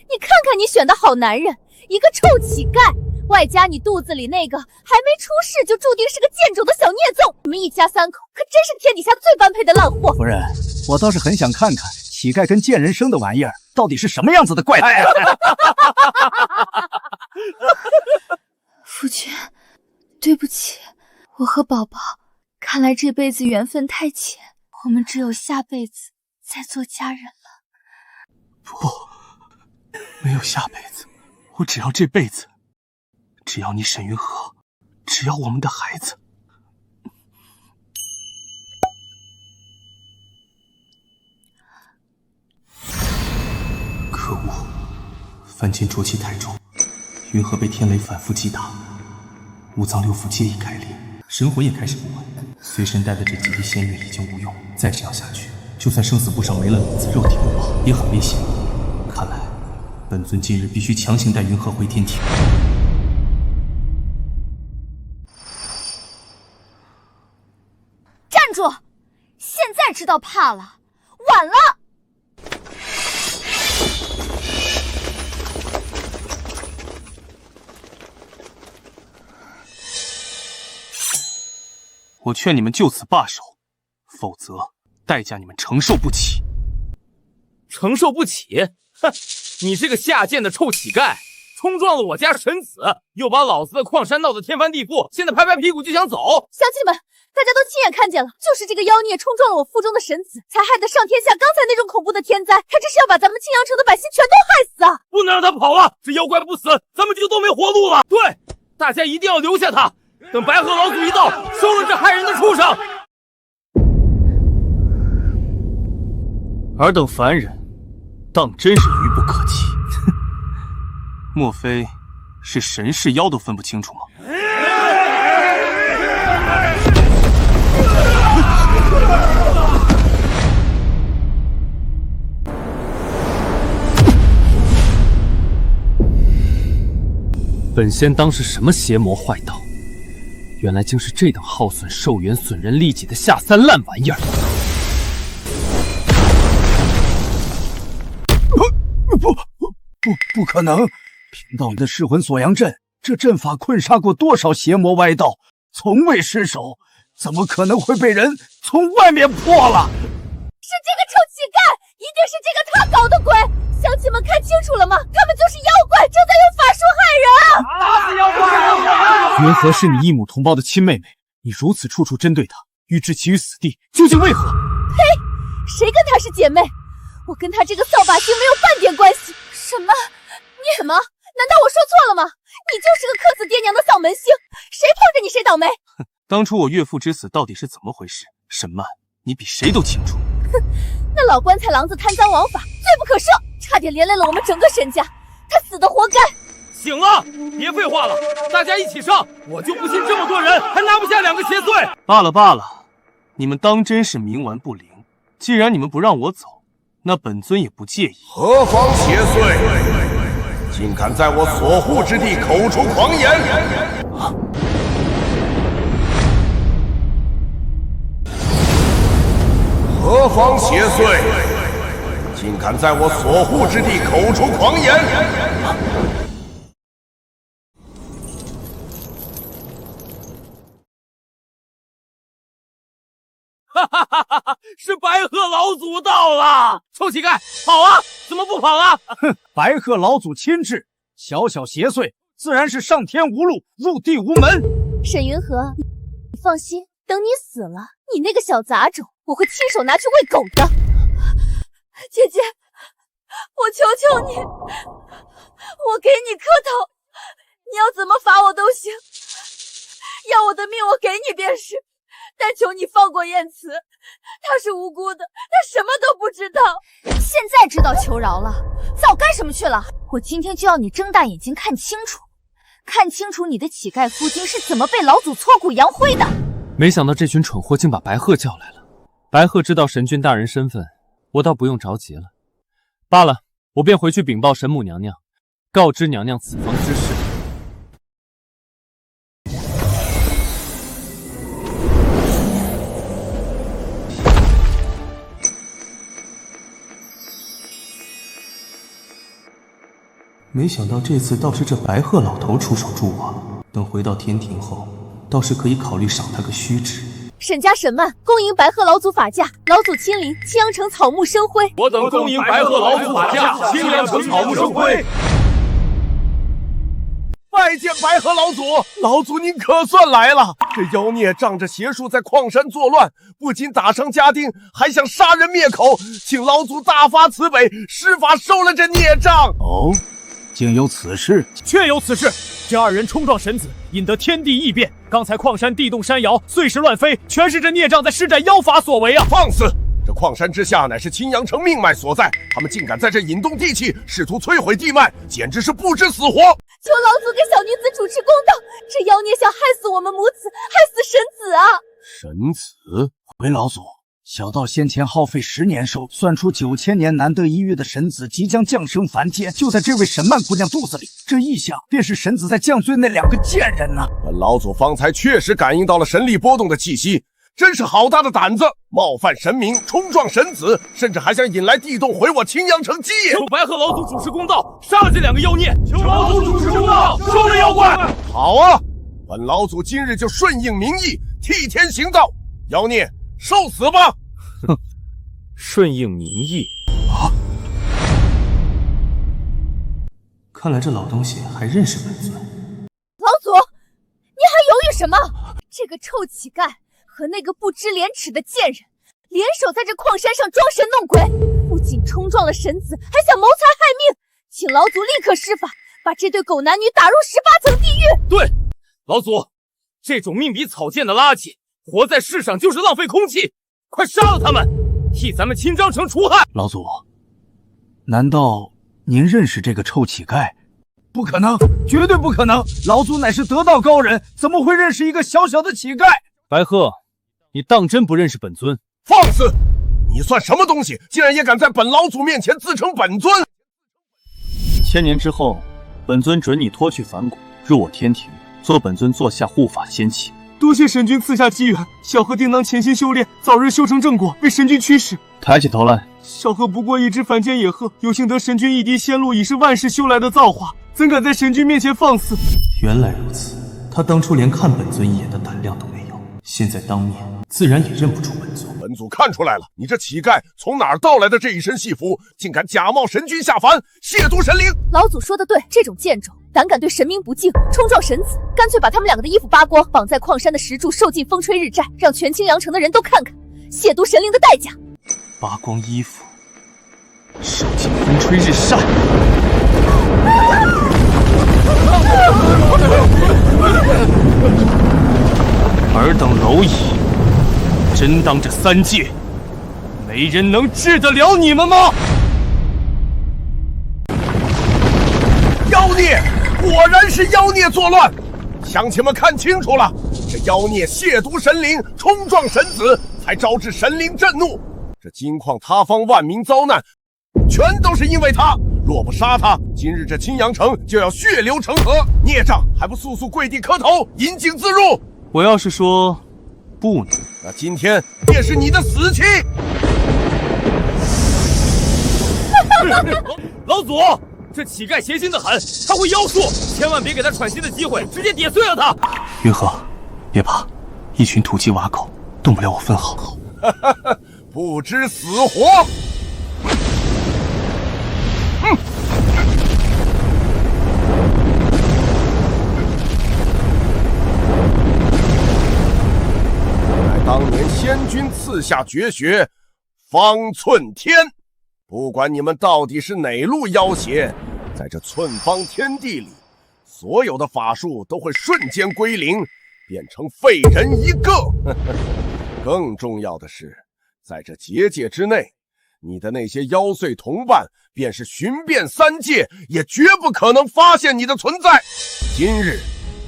你看看你选的好男人，一个臭乞丐，外加你肚子里那个还没出世就注定是个贱种的小孽种，你们一家3口可真是天底下最般配的烂货。夫人，我倒是很想看看乞丐跟贱人生的玩意儿到底是什么样子的怪态啊！夫君，对不起，我和宝宝看来这辈子缘分太浅，我们只有下辈子再做家人了。不，没有下辈子，我只要这辈子，只要你沈云禾，只要我们的孩子。可恶，凡间浊气太重，云禾被天雷反复击打，五脏六腑皆已开裂，神魂也开始不稳。随身带的这几滴仙液已经无用，再这样下去，就算生死簿上没了名字，肉体不保也很危险。看来，本尊今日必须强行带云禾回天庭。站住！现在知道怕了，晚了。我劝你们就此罢手，否则代价你们承受不起。承受不起？哼！你这个下贱的臭乞丐，冲撞了我家神子，又把老子的矿山闹得天翻地覆，现在拍拍屁股就想走。乡亲们，大家都亲眼看见了，就是这个妖孽冲撞了我腹中的神子，才害得上天下刚才那种恐怖的天灾。他这是要把咱们青阳城的百姓全都害死啊！不能让他跑了，这妖怪不死，咱们就都没活路了。对，大家一定要留下他。等白鹤老祖一到，收了这害人的畜生。尔等凡人，当真是愚不可及。哼，莫非是神是妖都分不清楚吗？本仙当是什么邪魔坏道，原来竟是这等耗损寿元、损人利己的下三滥玩意儿！不可能！贫道的噬魂锁阳阵，这阵法困杀过多少邪魔歪道，从未失手，怎么可能会被人从外面破了？是这个臭乞丐，一定是这个他搞的鬼！乡亲们看清楚了吗？他们就是妖怪，正在用法术害人！打死妖怪！云禾是你异母同胞的亲妹妹，你如此处处针对她，欲置其于死地，究竟为何？呸！谁跟她是姐妹？我跟她这个扫把星没有半点关系。什么？你什么？难道我说错了吗？你就是个克死爹娘的扫门星，谁碰着你谁倒霉。当初我岳父之死到底是怎么回事？沈曼，你比谁都清楚。哼，那老棺材郎子贪赃枉法，罪不可赦，差点连累了我们整个沈家，他死的活该。醒了，别废话了，大家一起上！我就不信这么多人还拿不下2个邪祟。罢了罢了，你们当真是冥顽不灵。既然你们不让我走，那本尊也不介意。何方邪祟，竟敢在我所护之地口出狂言！何方邪祟，竟敢在我所护之地口出狂言！哈哈哈哈哈！是白鹤老祖到了！臭乞丐，跑啊！怎么不跑啊？哼，白鹤老祖亲至，小小邪祟自然是上天无路，入地无门。沈云禾，你放心，等你死了，你那个小杂种，我会亲手拿去喂狗的。姐姐，我求求你，我给你磕头，你要怎么罚我都行，要我的命我给你便是。但求你放过燕慈，她是无辜的，她什么都不知道。现在知道求饶了，早干什么去了？我今天就要你睁大眼睛看清楚，看清楚你的乞丐夫君是怎么被老祖挫骨扬灰的。没想到这群蠢货竟把白鹤叫来了。白鹤知道神君大人身份，我倒不用着急了。罢了，我便回去禀报神母娘娘，告知娘娘此方之事。没想到这次倒是这白鹤老头出手助我，等回到天庭后，倒是可以考虑赏他个虚职。沈家沈曼恭迎白鹤老祖法驾，老祖亲临青阳城草木生辉。我等恭迎白鹤老祖法驾，青阳城草木生辉。拜见白鹤老祖，老祖您可算来了！这妖孽仗着邪术在矿山作乱，不仅打伤家丁，还想杀人灭口，请老祖大发慈悲，施法收了这孽障。哦，竟有此事？确有此事。这2人冲撞神子，引得天地异变。刚才矿山地动山摇，碎石乱飞，全是这孽障在施展妖法所为啊！放肆！这矿山之下乃是青阳城命脉所在，他们竟敢在这引动地气，试图摧毁地脉，简直是不知死活！求老祖给小女子主持公道，这妖孽想害死我们母子，害死神子啊！神子，回老祖，小道先前耗费10年寿，算出9000年难得一遇的神子即将降生凡间，就在这位沈曼姑娘肚子里。这异象便是神子在降罪那2个贱人呐！本老祖方才确实感应到了神力波动的气息。真是好大的胆子，冒犯神明，冲撞神子，甚至还想引来地动毁我青阳城基业。求白鹤老祖主持公道，杀了这2个妖孽！求老祖主持公道，收了妖怪！好啊，本老祖今日就顺应民意，替天行道，妖孽受死吧！哼，顺应民意啊！看来这老东西还认识本尊。老祖，你还犹豫什么？这个臭乞丐和那个不知廉耻的贱人联手在这矿山上装神弄鬼，不仅冲撞了神子，还想谋财害命，请老祖立刻施法，把这对狗男女打入18层地狱。对，老祖，这种命比草贱的垃圾，活在世上就是浪费空气，快杀了他们，替咱们青章城除害。老祖，难道您认识这个臭乞丐？不可能，绝对不可能！老祖乃是得道高人，怎么会认识一个小小的乞丐？白鹤，你当真不认识本尊？放肆！你算什么东西，竟然也敢在本老祖面前自称本尊1000年之后，本尊准你脱去凡骨，入我天庭，做本尊座下护法仙器。多谢神君赐下机缘，小鹤定当潜心修炼，早日修成正果，为神君驱使。抬起头来！小鹤不过一只凡间野鹤，有幸得神君一滴仙露，已是万世修来的造化，怎敢在神君面前放肆？原来如此，他当初连看本尊一眼的胆量都没有，现在当面自然也认不出本尊。本祖看出来了，你这乞丐从哪儿盗来的这一身戏服，竟敢假冒神君下凡，亵渎神灵！老祖说的对，这种贱种胆敢对神明不敬，冲撞神子，干脆把他们两个的衣服扒光，绑在矿山的石柱，受尽风吹日晒，让全青阳城的人都看看亵渎神灵的代价。扒光衣服，受尽风吹日晒。尔等蝼蚁，真当这3界没人能治得了你们吗？妖孽，果然是妖孽作乱！乡亲们看清楚了，这妖孽亵渎神灵，冲撞神子，才招致神灵震怒。这金矿塌方，万民遭难，全都是因为他。若不杀他，今日这青阳城就要血流成河。孽障，还不速速跪地磕头，引颈自入！我要是说不呢，那今天便是你的死期！老祖，这乞丐邪心的很，他会妖术，千万别给他喘息的机会，直接点碎了他！云鹤，别怕，一群土鸡瓦狗动不了我分毫。不知死活！当年仙君赐下绝学方寸天，不管你们到底是哪路妖邪，在这寸方天地里，所有的法术都会瞬间归零，变成废人一个。更重要的是，在这结界之内，你的那些妖祟同伴，便是寻遍3界，也绝不可能发现你的存在。今日，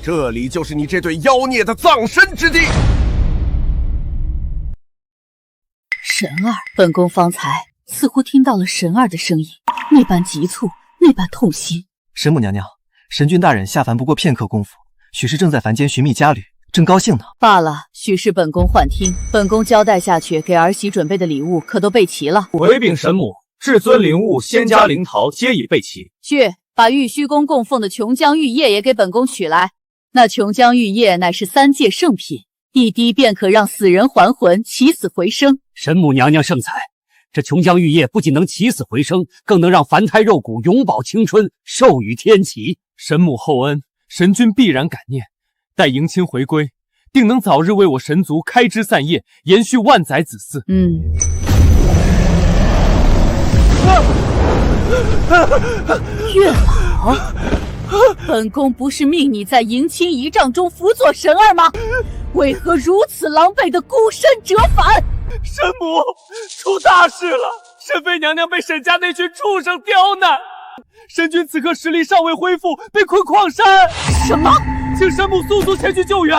这里就是你这对妖孽的葬身之地。神儿，本宫方才似乎听到了神儿的声音，那般急促，那般痛心。神母娘娘，神君大人下凡不过片刻功夫，许是正在凡间寻觅佳侣，正高兴呢。罢了，许是本宫幻听。本宫交代下去，给儿媳准备的礼物可都备齐了。回禀神母，至尊灵物、仙家灵桃皆已备齐。去，把玉虚宫供奉的琼浆玉液也给本宫取来。那琼浆玉液乃是3界圣品，一滴便可让死人还魂，起死回生。神母娘娘圣采，这琼浆玉液不仅能起死回生，更能让凡胎肉骨永葆青春，寿与天齐。神母厚恩，神君必然感念。待迎亲回归，定能早日为我神族开枝散叶，延续万载子嗣。月老，本宫不是命你在迎亲仪仗中辅佐神儿吗？为何如此狼狈的孤身折返？神母，出大事了！沈妃娘娘被沈家那群畜生刁难，神君此刻实力尚未恢复，被困矿山。什么？请神母速速前去救援，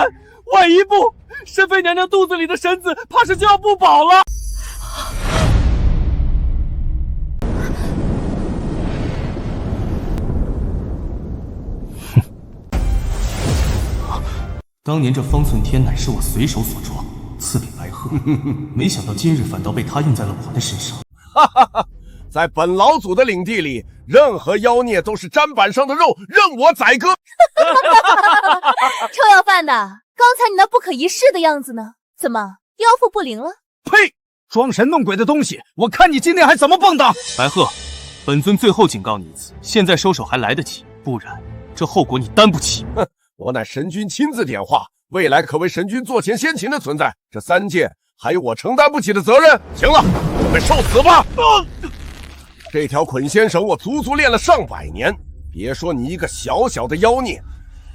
晚一步，沈妃娘娘肚子里的神子怕是就要不保了。当年这方寸天乃是我随手所创，赐给白鹤，没想到今日反倒被他用在了我的身上。哈哈哈！在本老祖的领地里，任何妖孽都是砧板上的肉，任我宰割。臭要饭的，刚才你那不可一世的样子呢？怎么妖妇不灵了？呸！装神弄鬼的东西，我看你今天还怎么蹦跶！白鹤，本尊最后警告你一次，现在收手还来得及，不然这后果你担不起。哼！我乃神君亲自点化，未来可为神君座前先秦的存在，这3界还有我承担不起的责任。行了，准备受死吧！这条捆仙绳我足足练了上百年，别说你一个小小的妖孽，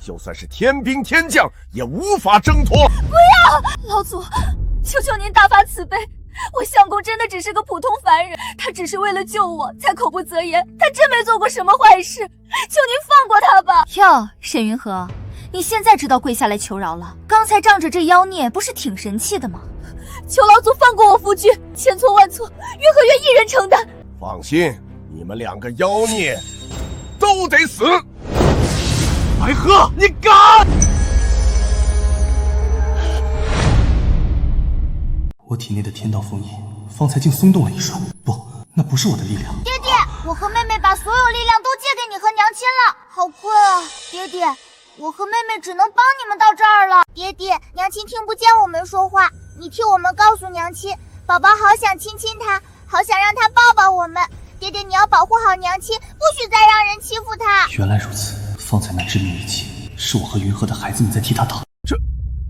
就算是天兵天将也无法挣脱。不要！老祖，求求您大发慈悲，我相公真的只是个普通凡人，他只是为了救我才口不择言，他真没做过什么坏事，求您放过他吧。哟，沈云禾，你现在知道跪下来求饶了？刚才仗着这妖孽不是挺神气的吗？求老祖放过我夫君，千错万错，云禾愿一人承担。放心，你们2个妖孽都得死！白鹤，你敢！我体内的天道封印方才竟松动了一瞬，不，那不是我的力量。爹爹，我和妹妹把所有力量都借给你和娘亲了，好困啊！爹爹，我和妹妹只能帮你们到这儿了。爹爹，娘亲听不见我们说话，你替我们告诉娘亲，宝宝好想亲亲她，好想让她抱抱我们。爹爹，你要保护好娘亲，不许再让人欺负她。原来如此，方才那致命一击是我和云禾的孩子们在替他打。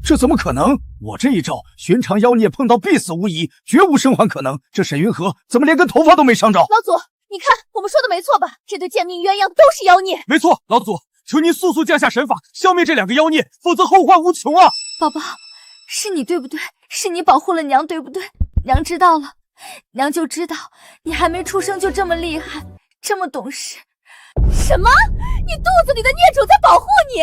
这怎么可能？我这一招，寻常妖孽碰到必死无疑，绝无生还可能。这沈云禾怎么连根头发都没伤着？老祖，你看我们说的没错吧？这对贱命鸳鸯都是妖孽。没错，老祖，求您速速降下神法，消灭这2个妖孽，否则后患无穷啊！宝宝，是你对不对？是你保护了娘对不对？娘知道了，娘就知道你还没出生就这么厉害，这么懂事。什么？你肚子里的孽种在保护你？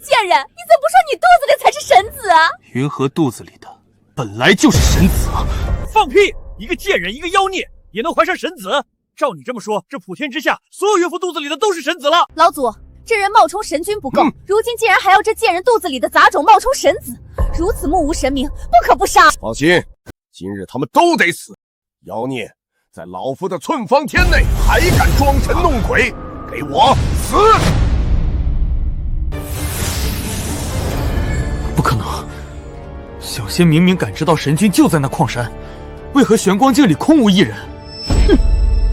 贱人，你怎么不说你肚子里才是神子啊？云禾肚子里的本来就是神子啊！放屁！一个贱人，一个妖孽，也能怀上神子？照你这么说，这普天之下所有岳父肚子里的都是神子了。老祖，这人冒充神君不够，如今竟然还要这贱人肚子里的杂种冒充神子，如此目无神明，不可不杀。放心，今日他们都得死。妖孽，在老夫的寸方天内还敢装神弄鬼，给我死！不可能！小仙明明感知到神君就在那矿山，为何玄光境里空无一人？哼，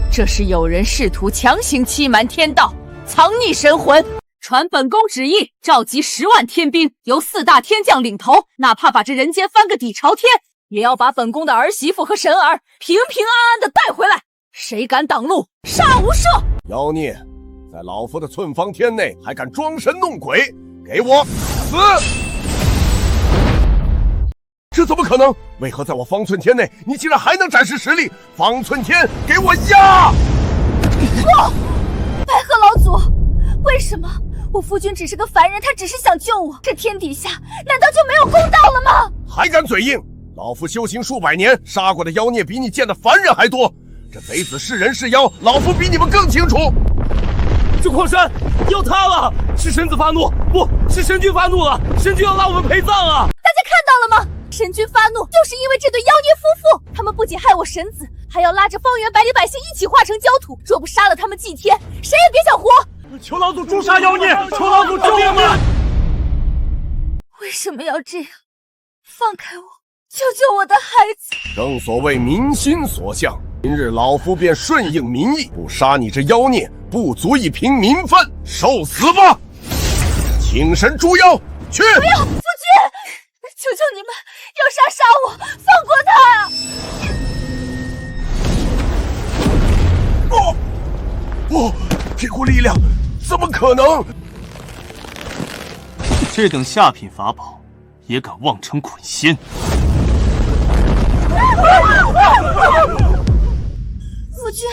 这是有人试图强行欺瞒天道，藏匿神魂。传本宫旨意，召集10万天兵，由4大天将领头，哪怕把这人间翻个底朝天，也要把本宫的儿媳妇和神儿平平安安的带回来。谁敢挡路，杀无赦！妖孽，在老夫的寸方天内还敢装神弄鬼，给我死！这怎么可能？为何在我方寸天内，你竟然还能展示实力？方寸天，给我压！不，白鹤老祖，为什么？我夫君只是个凡人，他只是想救我。这天底下难道就没有公道了吗？还敢嘴硬！老夫修行数百年，杀过的妖孽比你见的凡人还多。这贼子是人是妖，老夫比你们更清楚。这矿山要塌了！是神子发怒，不是神君发怒了！神君要拉我们陪葬啊！大家看到了吗？神君发怒，就是因为这对妖孽夫妇，他们不仅害我神子，还要拉着方圆百里百姓一起化成焦土。若不杀了他们祭天，谁也别想活！求老祖诛杀妖孽！求老祖救我们！为什么要这样？放开我，救救我的孩子！正所谓民心所向，今日老夫便顺应民意，不杀你这妖孽，不足以平民愤，受死吧！请神诛妖，去！不要，夫君！求求你们，要杀我，放过他！不，给我力量！怎么可能？这等下品法宝，也敢妄称捆仙？夫君，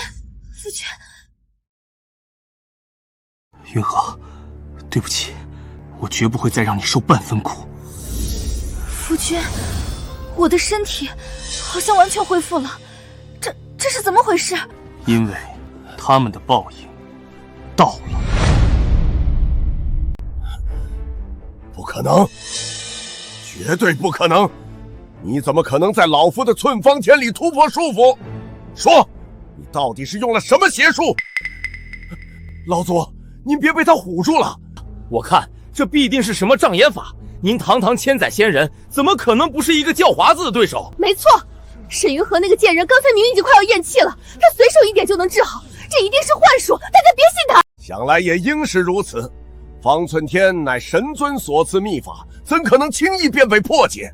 夫君，云禾，对不起，我绝不会再让你受半分苦。夫君，我的身体好像完全恢复了，这是怎么回事？因为他们的报应到了。不可能，绝对不可能！你怎么可能在老夫的寸方天里突破束缚？说，你到底是用了什么邪术？老祖，您别被他唬住了。我看这必定是什么障眼法。您堂堂千载仙人，怎么可能不是一个叫华子的对手？没错，沈云禾那个贱人刚才明明已经快要咽气了，他随手一点就能治好，这一定是幻术，大家别信他。想来也应是如此。方寸天乃神尊所赐秘法，怎可能轻易便被破解？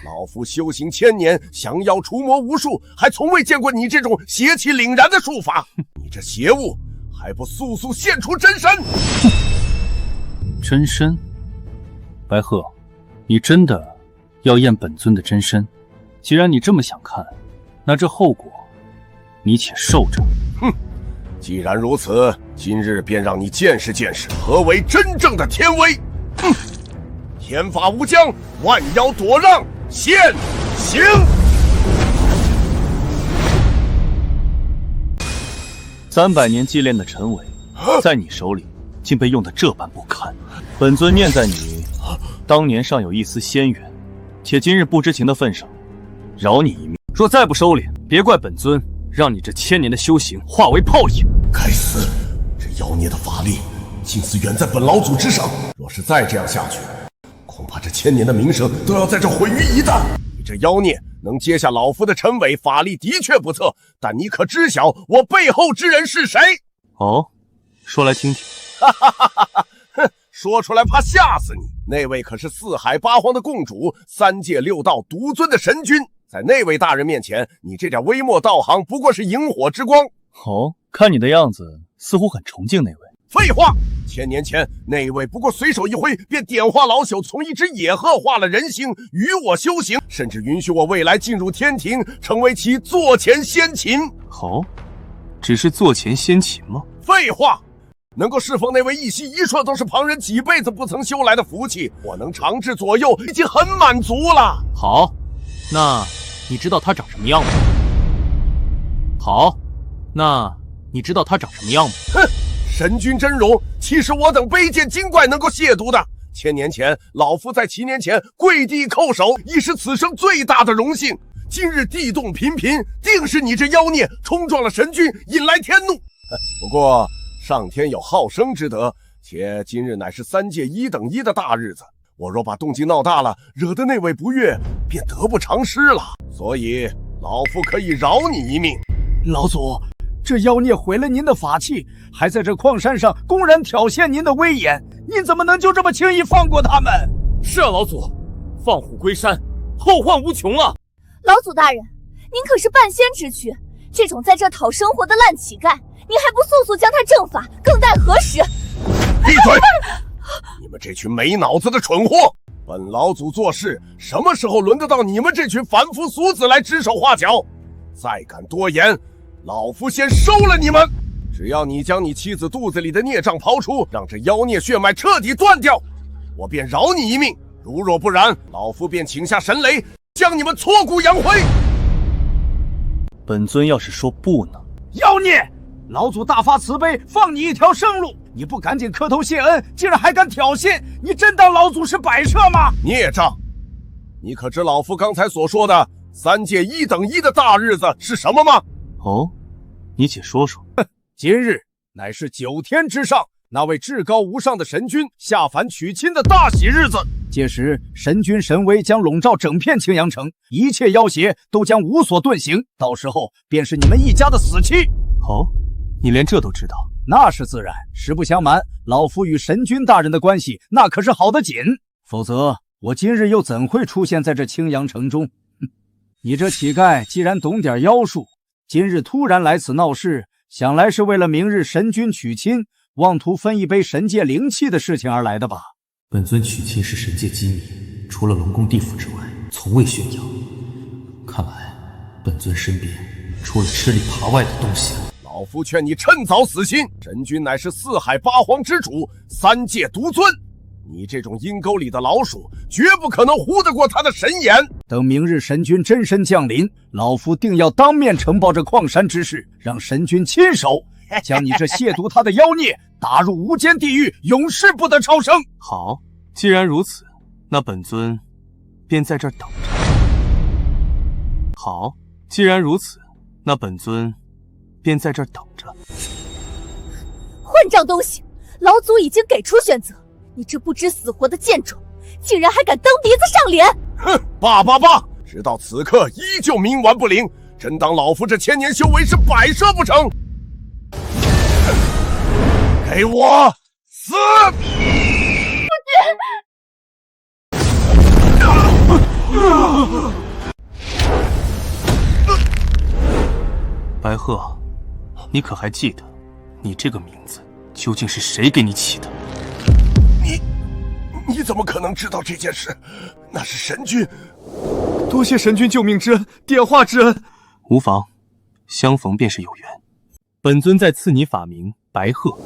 老夫修行1000年，降妖除魔无数，还从未见过你这种邪气凛然的术法。你这邪物，还不速速现出真身！真身？白鹤，你真的要验本尊的真身？既然你这么想看，那这后果，你且受着。哼，既然如此，今日便让你见识见识何为真正的天威。哼，天法无疆，万妖躲让，现行。300年积炼的陈伟，在你手里竟被用得这般不堪。本尊念在你当年尚有一丝仙缘，且今日不知情的份上，饶你一命。若再不收敛，别怪本尊让你这1000年的修行化为泡影。该死，这妖孽的法力竟是远在本老祖之上。若是再这样下去，恐怕这1000年的名声都要在这毁于一旦。你这妖孽能接下老夫的陈伟，法力的确不测，但你可知晓我背后之人是谁？哦，说来听听。哈哈哈哈哈！哼，说出来怕吓死你。那位可是4海8荒的共主，3界6道独尊的神君。在那位大人面前，你这点微末道行不过是萤火之光。哦，看你的样子，似乎很崇敬那位。废话，1000年前那位不过随手一挥，便点化老朽从一只野鹤化了人形，与我修行，甚至允许我未来进入天庭，成为其座前先秦。哦，只是座前先秦吗？废话，能够侍奉那位一息一瞬都是旁人几辈子不曾修来的福气，我能长治左右已经很满足了。好，那你知道他长什么样吗？好，那你知道他长什么样吗？哼，神君真容岂是我等卑贱精怪能够亵渎的？1000年前，老夫在7年前跪地叩首，已是此生最大的荣幸。今日地动频频，定是你这妖孽冲撞了神君，引来天怒。不过上天有好生之德，且今日乃是3界1等1的大日子，我若把动静闹大了，惹得那位不悦，便得不偿失了。所以老夫可以饶你一命。老祖，这妖孽毁了您的法器，还在这矿山上公然挑衅您的威严，您怎么能就这么轻易放过他们？是啊，老祖，放虎归山，后患无穷啊！老祖大人，您可是半仙之躯，这种在这讨生活的烂乞丐，您还不速速将他正法，更待何时？闭嘴！你们这群没脑子的蠢货！本老祖做事，什么时候轮得到你们这群凡夫俗子来指手画脚？再敢多言，老夫先收了你们！只要你将你妻子肚子里的孽障刨出，让这妖孽血脉彻底断掉，我便饶你一命。如若不然，老夫便请下神雷，将你们挫骨扬灰。本尊要是说不呢？妖孽！老祖大发慈悲，放你一条生路，你不赶紧磕头谢恩，竟然还敢挑衅！你真当老祖是摆设吗？孽障！你可知老夫刚才所说的3界1等1的大日子是什么吗？哦，你且说说。今日乃是9天之上，那位至高无上的神君下凡娶亲的大喜日子。届时神君神威将笼罩整片青阳城，一切妖邪都将无所遁形，到时候便是你们一家的死期。哦，你连这都知道？那是自然。实不相瞒，老夫与神君大人的关系那可是好得紧，否则我今日又怎会出现在这青阳城中？你这乞丐既然懂点妖术，今日突然来此闹事，想来是为了明日神君娶亲，妄图分一杯神界灵气的事情而来的吧？本尊娶亲是神界机密，除了龙宫地府之外，从未宣扬。看来本尊身边除了吃里扒外的东西，老夫劝你趁早死心。神君乃是4海8荒之主，3界独尊，你这种阴沟里的老鼠，绝不可能糊得过他的神眼。等明日神君真身降临，老夫定要当面呈报这矿山之事，让神君亲手将你这亵渎他的妖孽打入无间地狱，永世不得超生。好，既然如此，那本尊便在这儿等着。好，既然如此，那本尊便在这儿等着。混账东西，老祖已经给出选择，你这不知死活的贱种，竟然还敢蹬鼻子上脸！哼，罢罢罢！直到此刻依旧冥顽不灵，真当老夫这1000年修为是摆设不成？给我死！白鹤，你可还记得，你这个名字究竟是谁给你起的？你怎么可能知道这件事？那是神君。多谢神君救命之恩，点化之恩。无妨，相逢便是有缘。本尊再赐你法名白鹤。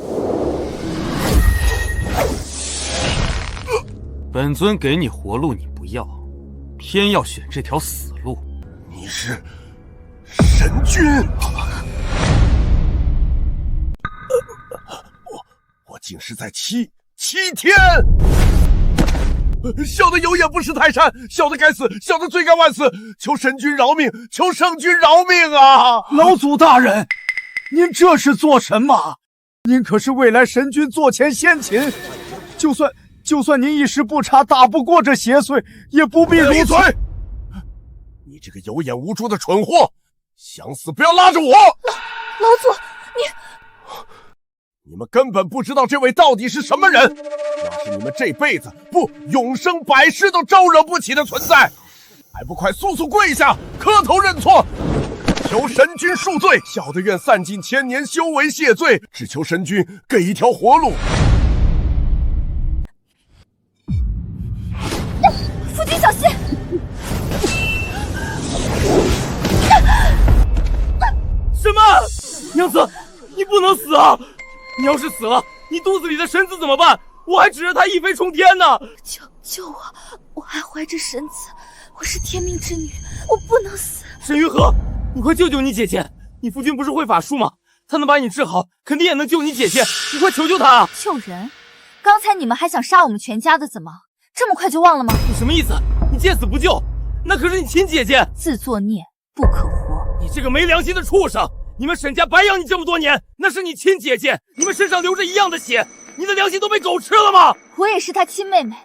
本尊给你活路你不要，偏要选这条死路。你是神君？我竟是在七天！小的有眼不识泰山，小的该死，小的罪该万死，求神君饶命，求圣君饶命啊！老祖大人，您这是做什么？您可是未来神君座前先秦，就算您一时不察，打不过这邪祟，也不必如此。闭嘴！你这个有眼无珠的蠢货，想死不要拉着我！老祖，你们根本不知道这位到底是什么人，那是你们这辈子不永生百世都招惹不起的存在，还不快速速跪下磕头认错，求神君恕罪！小的愿散尽千年修为谢罪，只求神君给一条活路。夫君小心！什么？娘子，你不能死啊！你要是死了，你肚子里的神子怎么办？我还指着他一飞冲天呢！救我！我还怀着神子，我是天命之女，我不能死。沈云河，你快救救你姐姐！你夫君不是会法术吗？他能把你治好，肯定也能救你姐姐。你快求求他啊！救人？刚才你们还想杀我们全家的，怎么这么快就忘了吗？你什么意思？你见死不救，那可是你亲姐姐！自作孽不可活！你这个没良心的畜生！你们沈家白养你这么多年，那是你亲姐姐，你们身上流着一样的血，你的良心都被狗吃了吗？我也是她亲妹妹。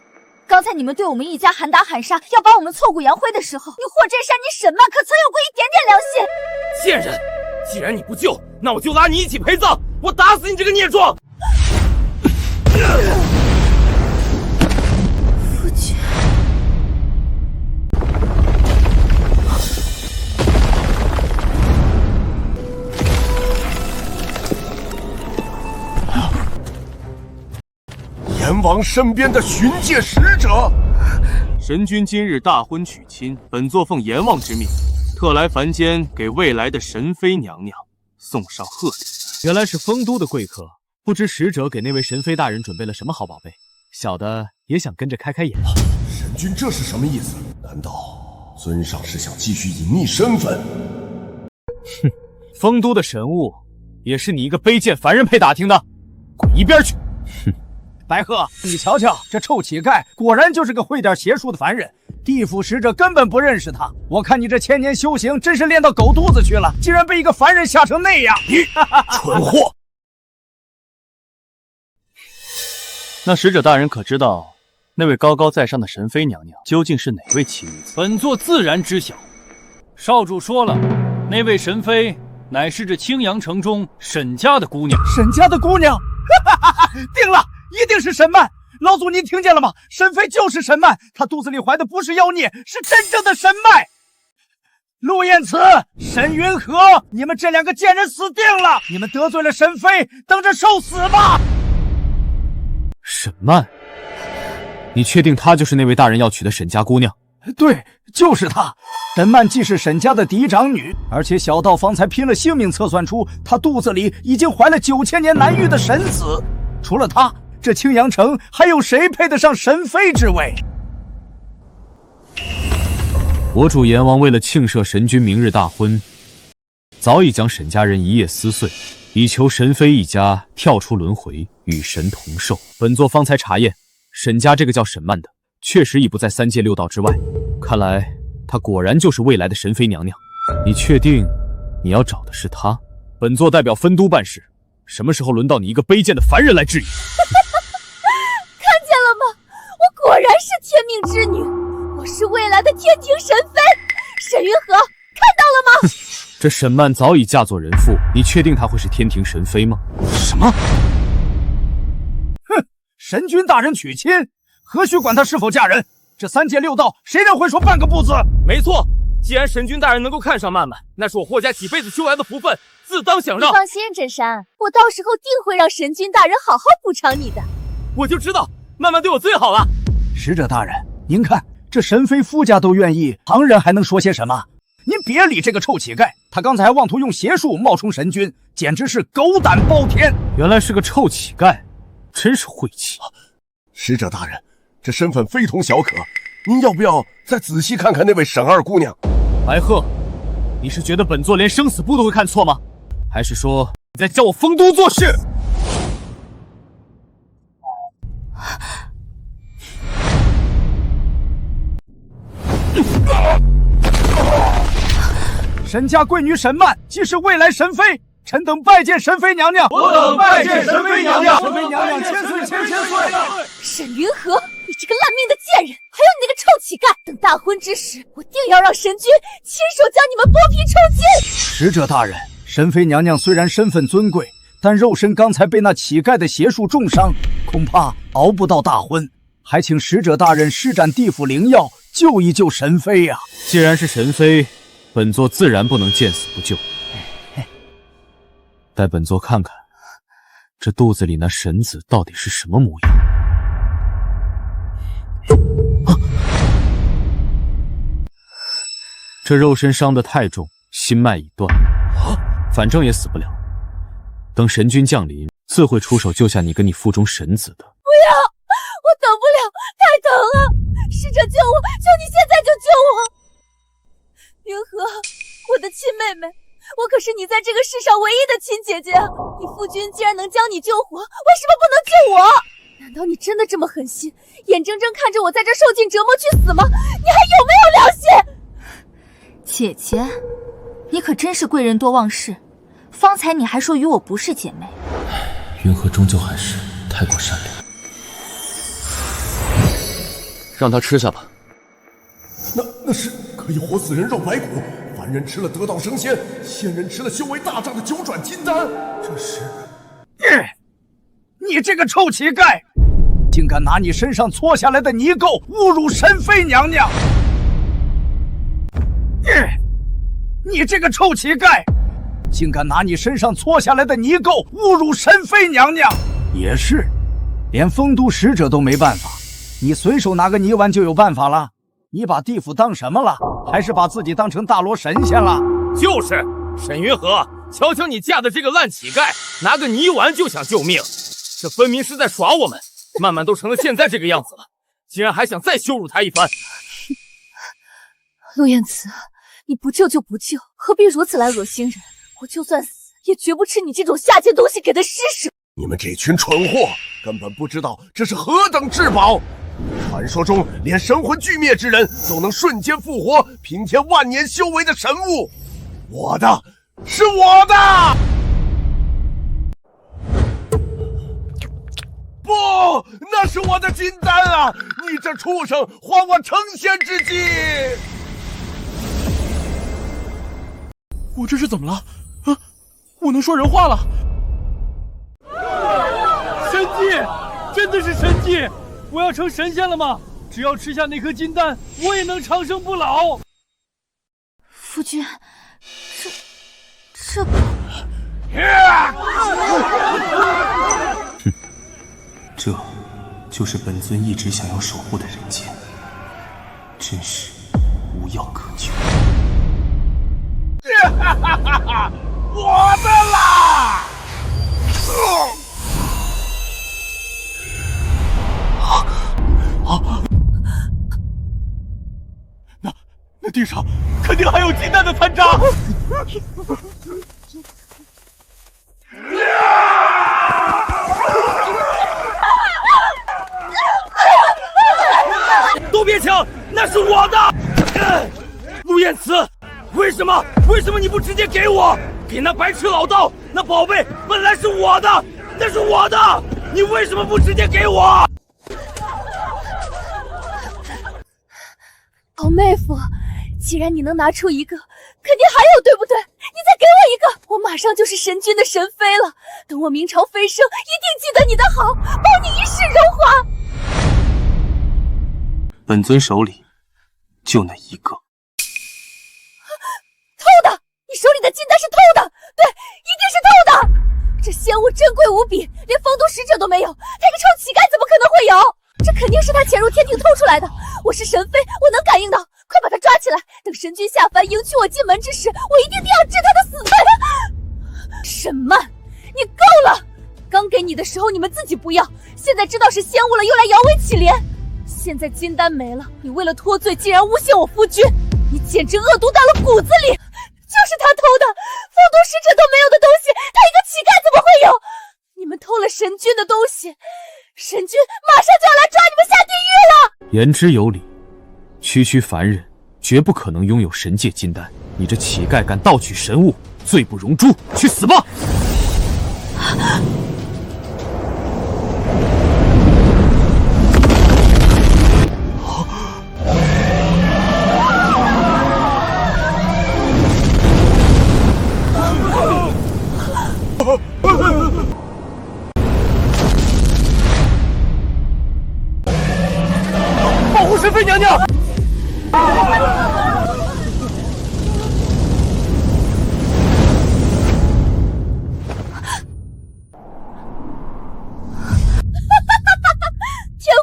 刚才你们对我们一家喊打喊杀，要把我们挫骨扬灰的时候，你霍震山，你沈曼可曾有过一点点良心？贱人！既然你不救，那我就拉你一起陪葬！我打死你这个孽种！夫君。阎王身边的巡界使者，神君今日大婚娶亲，本座奉阎王之命，特来凡间给未来的神妃娘娘送上贺礼。原来是丰都的贵客，不知使者给那位神妃大人准备了什么好宝贝，小的也想跟着开开眼。神君这是什么意思？难道尊上是想继续隐匿身份？哼，丰都的神物也是你一个卑贱凡人配打听的，滚一边去！哼。白鹤，你瞧瞧，这臭乞丐果然就是个会点邪术的凡人，地府使者根本不认识他。我看你这千年修行真是练到狗肚子去了，竟然被一个凡人吓成那样！你蠢货！那使者大人可知道，那位高高在上的神妃娘娘究竟是哪位奇女子？本座自然知晓。少主说了，那位神妃乃是这青阳城中沈家的姑娘。沈家的姑娘，定了！一定是沈曼，老祖您听见了吗？沈妃就是沈曼，她肚子里怀的不是妖孽，是真正的神脉。陆彦慈、沈云河，你们这两个贱人死定了！你们得罪了沈妃，等着受死吧！沈曼，你确定她就是那位大人要娶的沈家姑娘？对，就是她。沈曼既是沈家的嫡长女，而且小道方才拼了性命测算出，她肚子里已经怀了9000年难育的神子。除了她，这青阳城还有谁配得上神妃之位？我主阎王为了庆赦神君明日大婚，早已将沈家人一夜撕碎，以求神妃一家跳出轮回，与神同寿。本座方才查验，沈家这个叫沈曼的，确实已不在3界6道之外。看来她果然就是未来的神妃娘娘。你确定你要找的是她？本座代表分都办事，什么时候轮到你一个卑贱的凡人来质疑？看见了吗？我果然是天命之女，我是未来的天庭神妃。沈云河，看到了吗？这沈曼早已嫁作人妇，你确定她会是天庭神妃吗？什么？哼！神君大人娶亲，何须管她是否嫁人？这3界6道，谁人会说半个不字？没错，既然神君大人能够看上曼曼，那是我霍家几辈子修来的福分，自当享让。你放心，真山，我到时候定会让神君大人好好补偿你的。我就知道曼曼对我最好了。使者大人，您看这神妃夫家都愿意，旁人还能说些什么？您别理这个臭乞丐，他刚才还妄图用邪术冒充神君，简直是狗胆包天！原来是个臭乞丐，真是晦气！使者大人，这身份非同小可，您要不要再仔细看看那位沈二姑娘？白鹤，你是觉得本座连生死簿都会看错吗？还是说你在教我封都做事？沈家贵女沈曼既是未来神妃，臣等拜见神妃娘娘。我等拜见神妃娘娘。神妃娘娘千岁千岁！沈云和，你这个烂命的贱人，还有你那个臭乞丐！等大婚之时，我定要让神君亲手将你们剥皮抽筋！使者大人，神妃娘娘虽然身份尊贵，但肉身刚才被那乞丐的邪术重伤，恐怕熬不到大婚。还请使者大人施展地府灵药，救一救神妃呀！既然是神妃，本座自然不能见死不救。待本座看看，这肚子里那神子到底是什么模样。这肉身伤得太重，心脉已断，反正也死不了。等神君降临，自会出手救下你跟你腹中神子的。不要，我等不了，太疼了！使者救我，求你现在就救我！云和，我的亲妹妹，我可是你在这个世上唯一的亲姐姐啊！你父君既然能将你救活，为什么不能救我？难道你真的这么狠心，眼睁睁看着我在这受尽折磨去死吗？你还有没有良心？姐姐，你可真是贵人多忘事。方才你还说与我不是姐妹。云和终究还是太过善良。让他吃下吧。那是可以活死人肉白骨，凡人吃了得道升仙，仙人吃了修为大涨的九转金丹。这是……你这个臭乞丐，竟敢拿你身上搓下来的泥垢侮辱神妃娘娘！你这个臭乞丐，竟敢拿你身上搓下来的泥垢侮辱神妃娘娘！也是，连丰都使者都没办法，你随手拿个泥丸就有办法了？你把地府当什么了？还是把自己当成大罗神仙了？就是沈云和，瞧瞧你嫁的这个烂乞丐，拿个泥丸就想救命，这分明是在耍我们。慢慢都成了现在这个样子了，竟然还想再羞辱他一番。陆彦慈，你不救就不救，何必如此来恶心人？我就算死，也绝不吃你这种下贱东西给的施舍。你们这群蠢货，根本不知道这是何等至宝！传说中连神魂俱灭之人都能瞬间复活，平添万年修为的神物，我的是我的！不，那是我的金丹啊！你这畜生，还我成仙之机！我这是怎么了？啊，我能说人话了！神迹，真的是神迹！我要成神仙了吗？只要吃下那颗金丹，我也能长生不老。夫君，这个……哼，这就是本尊一直想要守护的人间，真是无药可救。我的啦！那地上肯定还有金丹的残渣。都别抢，那是我的！陆彦慈，为什么你不直接给我？给那白痴老道，那宝贝本来是我的，那是我的，你为什么不直接给我？好妹夫，既然你能拿出一个，肯定还有，对不对？你再给我一个，我马上就是神君的神妃了。等我明朝飞升，一定记得你的好，保你一世荣华。本尊手里就那一个。偷的！你手里的金丹是偷的，对，一定是偷的。这仙物珍贵无比，连丰都使者都没有，他个臭乞丐怎么可能会有？这肯定是他潜入天庭偷出来的。我是神妃，我能感应到，快把他抓起来！等神君下凡迎娶我进门之时，我一定要治他的死罪！沈曼，你够了！刚给你的时候你们自己不要，现在知道是仙物了，又来摇尾乞怜。现在金丹没了，你为了脱罪竟然诬陷我夫君，你简直恶毒到了骨子里！就是他偷的，复读使者都没有的东西，他一个乞丐怎么会有？你们偷了神君的东西，神君马上就要来抓你们下地狱了！言之有理，区区凡人绝不可能拥有神界金丹。你这乞丐敢盗取神物，罪不容诛，去死吧！保护神妃娘娘！天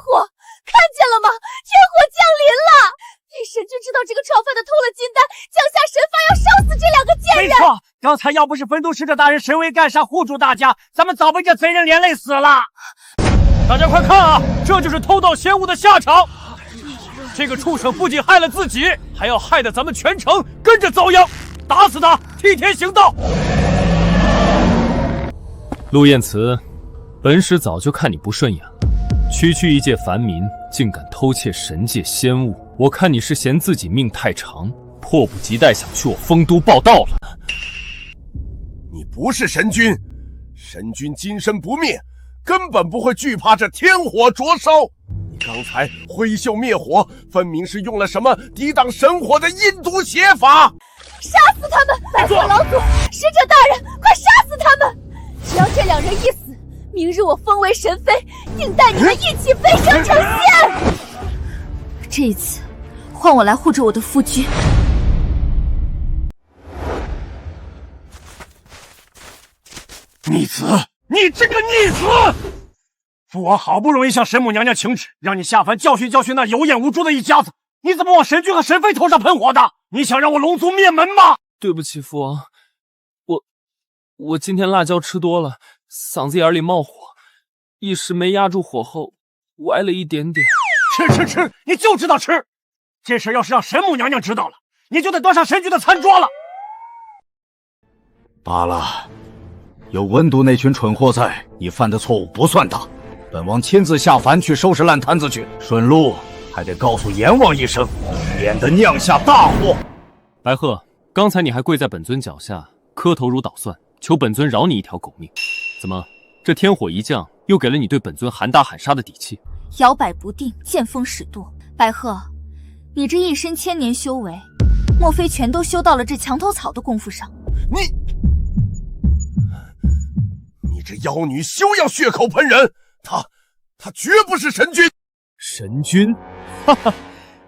火，看见了吗？天火降临了！被神君知道这个炒饭的偷了金丹，降下神罚要烧死这两个贱人！没错，刚才要不是分都使者大人神威干杀护住大家，咱们早被这贼人连累死了。大家快看啊，这就是偷盗仙物的下场！这个畜生不仅害了自己，还要害得咱们全城跟着遭殃！打死他，替天行道！陆彦慈，本使早就看你不顺眼了，区区一介凡民，竟敢偷窃神界仙物，我看你是嫌自己命太长，迫不及待想去我丰都报道了呢。你不是神君，神君金身不灭，根本不会惧怕这天火灼烧。你刚才挥袖灭火，分明是用了什么抵挡神火的阴毒邪法！杀死他们！拜托老祖，使者大人，快杀死他们！只要这两人一死，明日我封为神妃，定带你们一起飞升成仙！这一次，换我来护着我的夫君。逆子，你这个逆子！父王好不容易向神母娘娘请旨，让你下凡教训教训那有眼无珠的一家子，你怎么往神君和神妃头上喷火的？你想让我龙族灭门吗？对不起，父王，我今天辣椒吃多了，嗓子眼里冒火，一时没压住火候，歪了一点点。吃，你就知道吃！这事要是让神母娘娘知道了，你就得端上神君的餐桌了。罢了，有温都那群蠢货在，你犯的错误不算大。本王亲自下凡去收拾烂摊子去，顺路还得告诉阎王一声，免得酿下大祸。白鹤，刚才你还跪在本尊脚下，磕头如捣蒜，求本尊饶你一条狗命。怎么，这天火一降，又给了你对本尊喊打喊杀的底气？摇摆不定，见风使舵。白鹤，你这一身千年修为，莫非全都修到了这墙头草的功夫上？你这妖女休要血口喷人！他绝不是神君。神君？哈哈，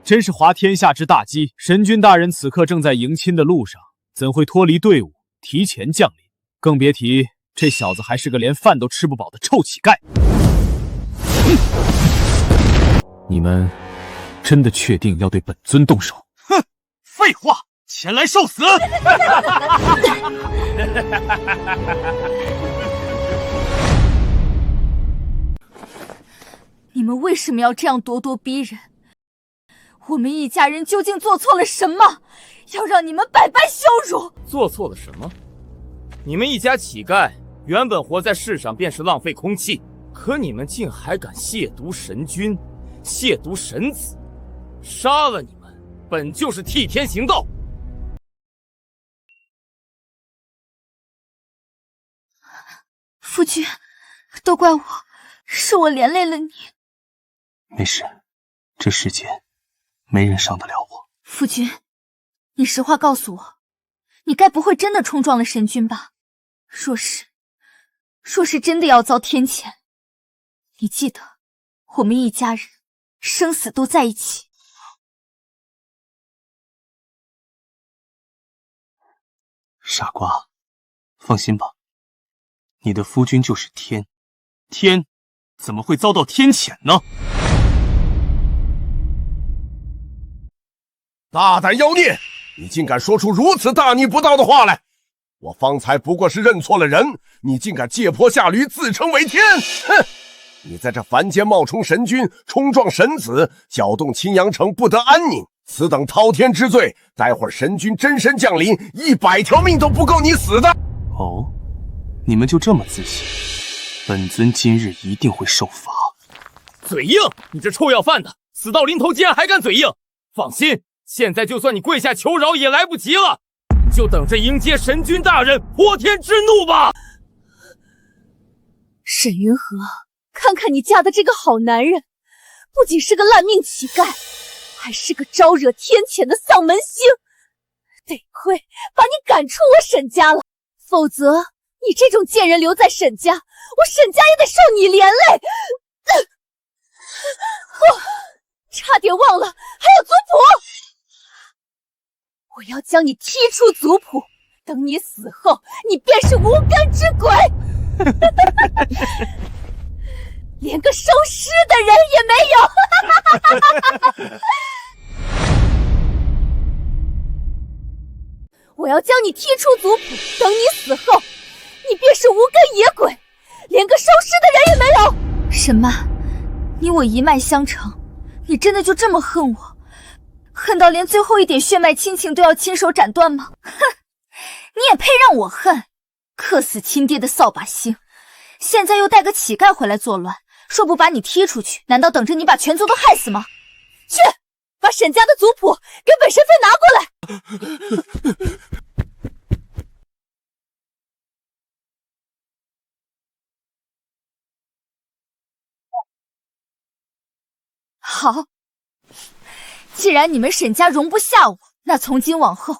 真是滑天下之大稽！神君大人此刻正在迎亲的路上，怎会脱离队伍提前降临？更别提这小子还是个连饭都吃不饱的臭乞丐。你们真的确定要对本尊动手？哼，废话，前来受死！你们为什么要这样咄咄逼人？我们一家人究竟做错了什么，要让你们百般羞辱？做错了什么？你们一家乞丐原本活在世上便是浪费空气，可你们竟还敢亵渎神君，亵渎神子，杀了你们，本就是替天行道。夫君，都怪我，是我连累了你。没事，这世间没人伤得了我。夫君，你实话告诉我，你该不会真的冲撞了神君吧？若是真的要遭天谴，你记得我们一家人生死都在一起。傻瓜，放心吧，你的夫君就是天，天怎么会遭到天谴呢？大胆妖孽！你竟敢说出如此大逆不道的话来！我方才不过是认错了人，你竟敢借坡下驴，自称为天！哼！你在这凡间冒充神君，冲撞神子，搅动青阳城不得安宁，此等滔天之罪，待会儿神君真身降临，100条命都不够你死的！哦，你们就这么自信？本尊今日一定会受罚。嘴硬！你这臭要饭的，死到临头竟然还敢嘴硬！放心，现在就算你跪下求饶也来不及了，你就等着迎接神君大人泼天之怒吧！沈云河，看看你嫁的这个好男人，不仅是个烂命乞丐，还是个招惹天谴的丧门星。得亏把你赶出我沈家了，否则你这种贱人留在沈家，我沈家也得受你连累。差点忘了，还有族谱！我要将你踢出族谱，等你死后，你便是无根之鬼。连个收尸的人也没有。我要将你踢出族谱，等你死后，你便是无根野鬼，连个收尸的人也没有。沈妈，你我一脉相承，你真的就这么恨我，恨到连最后一点血脉亲情都要亲手斩断吗？哼，你也配让我恨？克死亲爹的扫把星，现在又带个乞丐回来作乱，说不把你踢出去，难道等着你把全族都害死吗？去，把沈家的族谱给本神妃拿过来。好，既然你们沈家容不下我，那从今往后，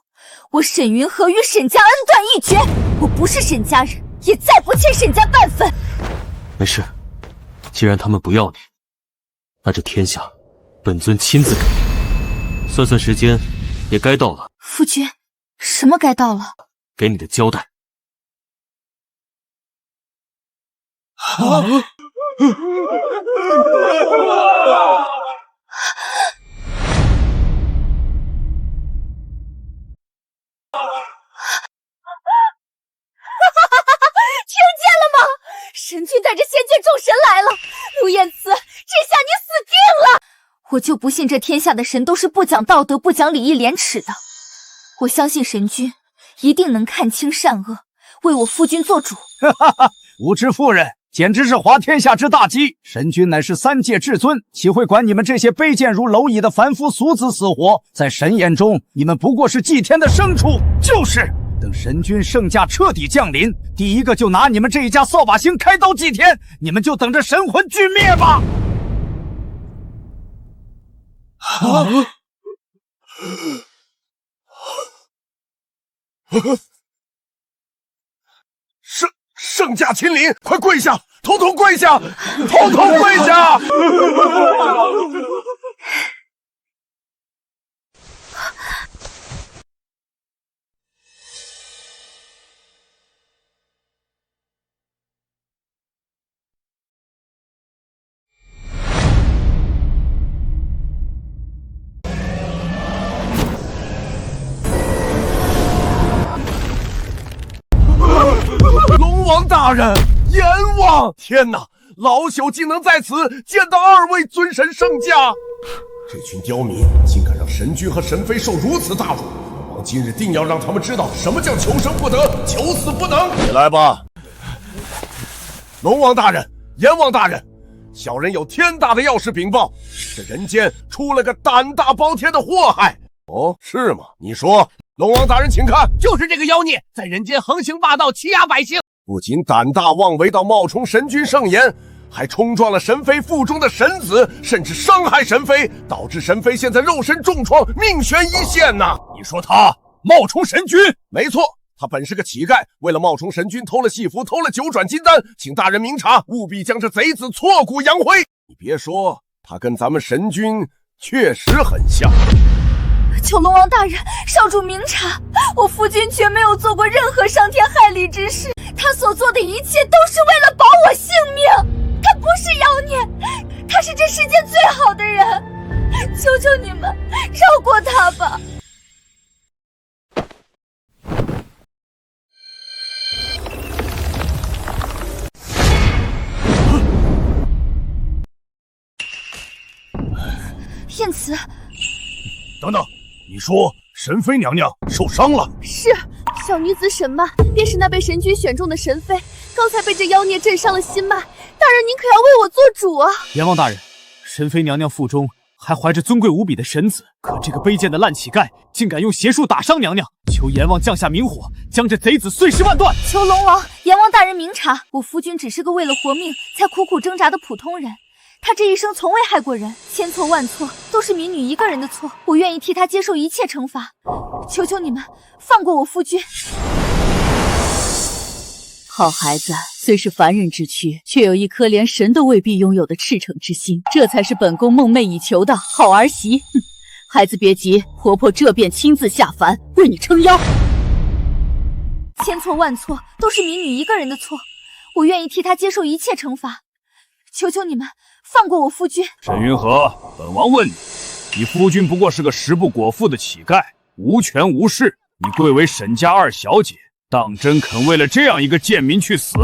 我沈云河与沈家恩断义绝。我不是沈家人，也再不欠沈家半分。没事，既然他们不要你，那这天下本尊亲自给你。算算时间，也该到了。夫君，什么该到了？给你的交代。听见了吗？神君带着仙界众神来了，陆彦慈，这下你死定了！我就不信这天下的神都是不讲道德、不讲礼义廉耻的。我相信神君一定能看清善恶，为我夫君做主。无知妇人，简直是滑天下之大稽！神君乃是三界至尊，岂会管你们这些卑贱如蝼蚁的凡夫俗子死活？在神眼中，你们不过是祭天的牲畜。就是，等神君圣驾彻底降临，第一个就拿你们这一家扫把星开刀祭天，你们就等着神魂俱灭吧！圣驾亲临，快跪下，统统跪下，统统跪下！龙王大人，阎王！天哪，老朽竟能在此见到2位尊神圣驾！这群刁民竟敢让神君和神妃受如此大辱，龙王今日定要让他们知道什么叫求生不得，求死不能！起来吧！龙王大人，阎王大人，小人有天大的要事禀报，这人间出了个胆大包天的祸害。哦，是吗？你说。龙王大人，请看，就是这个妖孽在人间横行霸道，欺压百姓，不仅胆大妄为到冒充神君圣颜，还冲撞了神妃腹中的神子，甚至伤害神妃，导致神妃现在肉身重创，命悬一线呐！你说他冒充神君？没错，他本是个乞丐，为了冒充神君，偷了戏服，偷了9转金丹，请大人明察，务必将这贼子挫骨扬灰。你别说，他跟咱们神君确实很像。求龙王大人少主明察，我夫君绝没有做过任何伤天害理之事，他所做的一切都是为了保我性命。他不是妖孽，他是这世间最好的人。求求你们，饶过他吧。燕慈，等等，你说神妃娘娘受伤了？是，小女子沈曼便是那被神君选中的神妃，刚才被这妖孽震伤了心脉。大人，您可要为我做主啊！阎王大人，神妃娘娘腹中还怀着尊贵无比的神子，可这个卑贱的烂乞丐竟敢用邪术打伤娘娘，求阎王降下明火，将这贼子碎尸万段！求龙王、阎王大人明察，我夫君只是个为了活命才苦苦挣扎的普通人。他这一生从未害过人，千错万错都是民女一个人的错，我愿意替他接受一切惩罚。求求你们放过我夫君。好孩子，虽是凡人之躯，却有一颗连神都未必拥有的赤诚之心，这才是本宫梦寐以求的好儿媳。哼，孩子别急，婆婆这便亲自下凡为你撑腰。千错万错都是民女一个人的错，我愿意替他接受一切惩罚。求求你们放过我夫君。沈云禾，本王问你，你夫君不过是个食不果腹的乞丐，无权无势，你贵为沈家二小姐，当真肯为了这样一个贱民去死？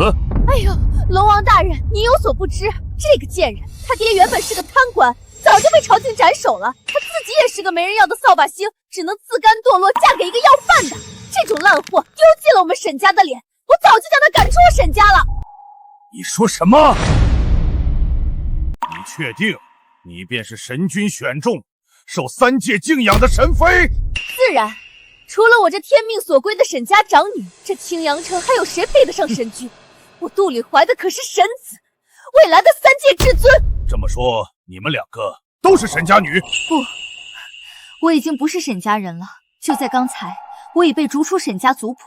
哎呦，龙王大人，您有所不知，这个贱人，他爹原本是个贪官，早就被朝廷斩首了。他自己也是个没人要的扫把星，只能自甘堕落，嫁给一个要饭的。这种烂货丢尽了我们沈家的脸，我早就将他赶出我沈家了。你说什么？你确定你便是神君选中、受三界敬仰的神妃？自然，除了我这天命所归的沈家长女，这青阳城还有谁配得上神君？我肚里怀的可是神子，未来的三界至尊。这么说，你们两个都是沈家女？不，我已经不是沈家人了。就在刚才，我已被逐出沈家族谱，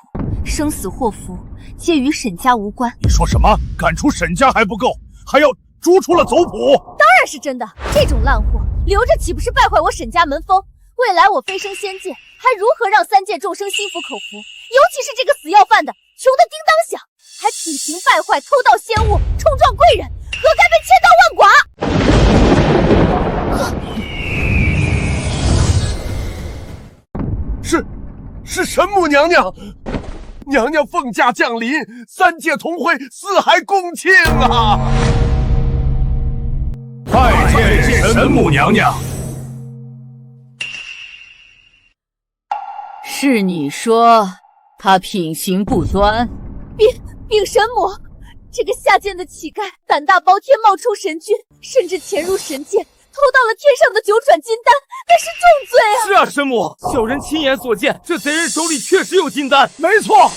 生死祸福皆与沈家无关。你说什么？赶出沈家还不够，还要逐出了族谱？当然是真的，这种烂货留着岂不是败坏我沈家门风？未来我飞升仙界，还如何让三界众生心服口服？尤其是这个死要饭的，穷得叮当响，还品行败坏，偷盗仙物，冲撞贵人，何该被千刀万剐？是神母娘娘，娘娘奉驾降临，三界同会，四海共庆啊！拜见神母娘娘。是你说他品行不端？禀神母，这个下贱的乞丐胆大包天，冒充神君，甚至潜入神界，偷到了天上的九转金丹，那是重罪啊！是啊，神母，小人亲眼所见，这贼人手里确实有金丹。没错，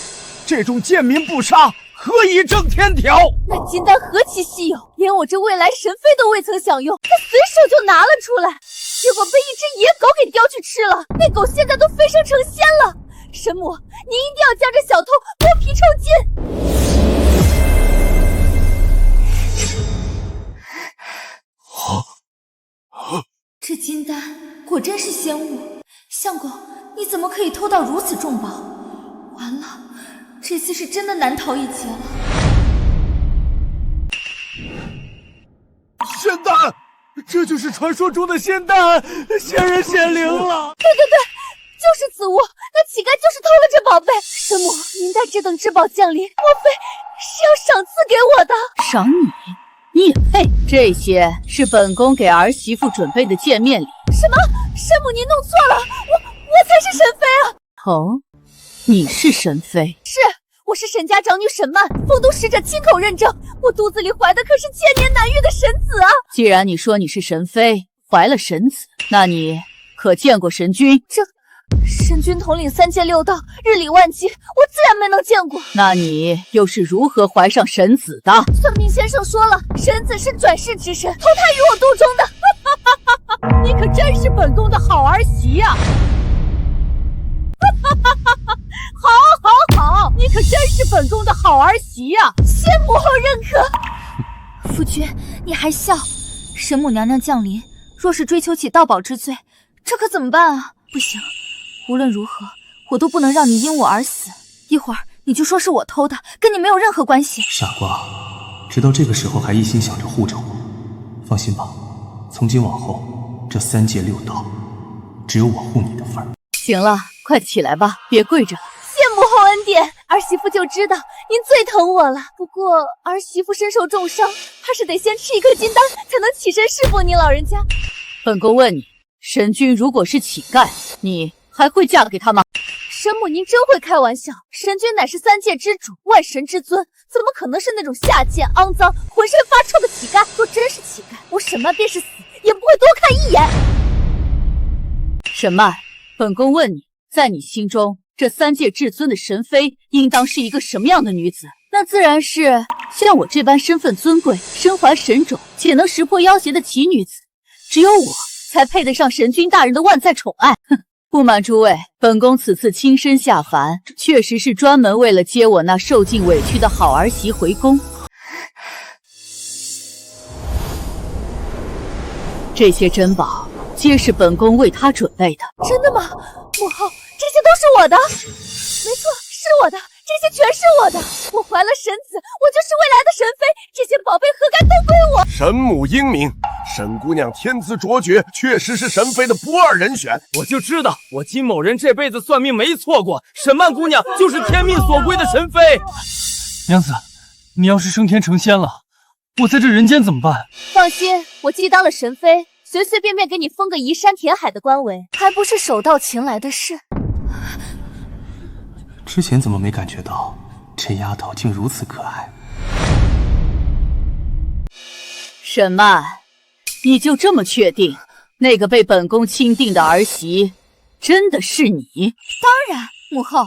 这种贱民不杀，何以正天条？那金丹何其稀有，连我这未来神妃都未曾享用，他随手就拿了出来，结果被一只野狗给叼去吃了。那狗现在都飞升成仙了。神母，您一定要将这小偷剥皮抽筋。这金丹果真是仙物，相公，你怎么可以偷到如此重宝？完了，这次是真的难逃一劫了。仙丹，这就是传说中的仙丹，仙人显灵了。对，就是此物，那乞丐就是偷了这宝贝。神母，您带这等至宝降临，莫非是要赏赐给我的？赏你？你也配？这些是本宫给儿媳妇准备的见面礼。什么？神母您弄错了，我才是神妃啊！哦，你是神妃？是，我是沈家长女沈曼，丰都使者亲口认证，我肚子里怀的可是千年难遇的神子啊！既然你说你是神妃，怀了神子，那你可见过神君？神君统领三界六道，日理万机，我自然没能见过。那你又是如何怀上神子的？算命先生说了，神子是转世之身，投胎于我肚中的。你可真是本宫的好儿媳呀！好，你可真是本宫的好儿媳呀！谢母后认可。夫君，你还笑？神母娘娘降临，若是追求起盗宝之罪，这可怎么办啊？不行，无论如何，我都不能让你因我而死。一会儿你就说是我偷的，跟你没有任何关系。傻瓜，直到这个时候还一心想着护着我。放心吧，从今往后，这三界六道只有我护你的份儿。行了，快起来吧，别跪着。谢母后恩典，儿媳妇就知道您最疼我了。不过儿媳妇身受重伤，怕是得先吃一颗金丹才能起身侍奉您老人家。本宫问你，神君如果是乞丐，你还会嫁给他吗？神母，您真会开玩笑。神君乃是三界之主，万神之尊，怎么可能是那种下贱、肮脏、浑身发臭的乞丐？若真是乞丐，我沈曼便是死，也不会多看一眼。沈曼，本宫问你，在你心中，这三界至尊的神妃应当是一个什么样的女子？那自然是像我这般身份尊贵、身怀神种且能识破妖邪的奇女子。只有我才配得上神君大人的万载宠爱。哼！不瞒诸位，本宫此次亲身下凡，确实是专门为了接我那受尽委屈的好儿媳回宫。这些珍宝皆是本宫为她准备的。真的吗？母后，这些都是我的。没错，是我的，这些全是我的。我怀了神子，我就是未来的神妃，这些宝贝何该都归我？神母英明，沈姑娘天资卓绝，确实是神妃的不二人选。我就知道，我金某人这辈子算命没错过，沈曼姑娘就是天命所归的神妃。娘子，你要是升天成仙了，我在这人间怎么办？放心，我既当了神妃，随随便便给你封个移山填海的官位，还不是手到擒来的事。之前怎么没感觉到这丫头竟如此可爱？沈曼，你就这么确定那个被本宫钦定的儿媳真的是你？当然，母后，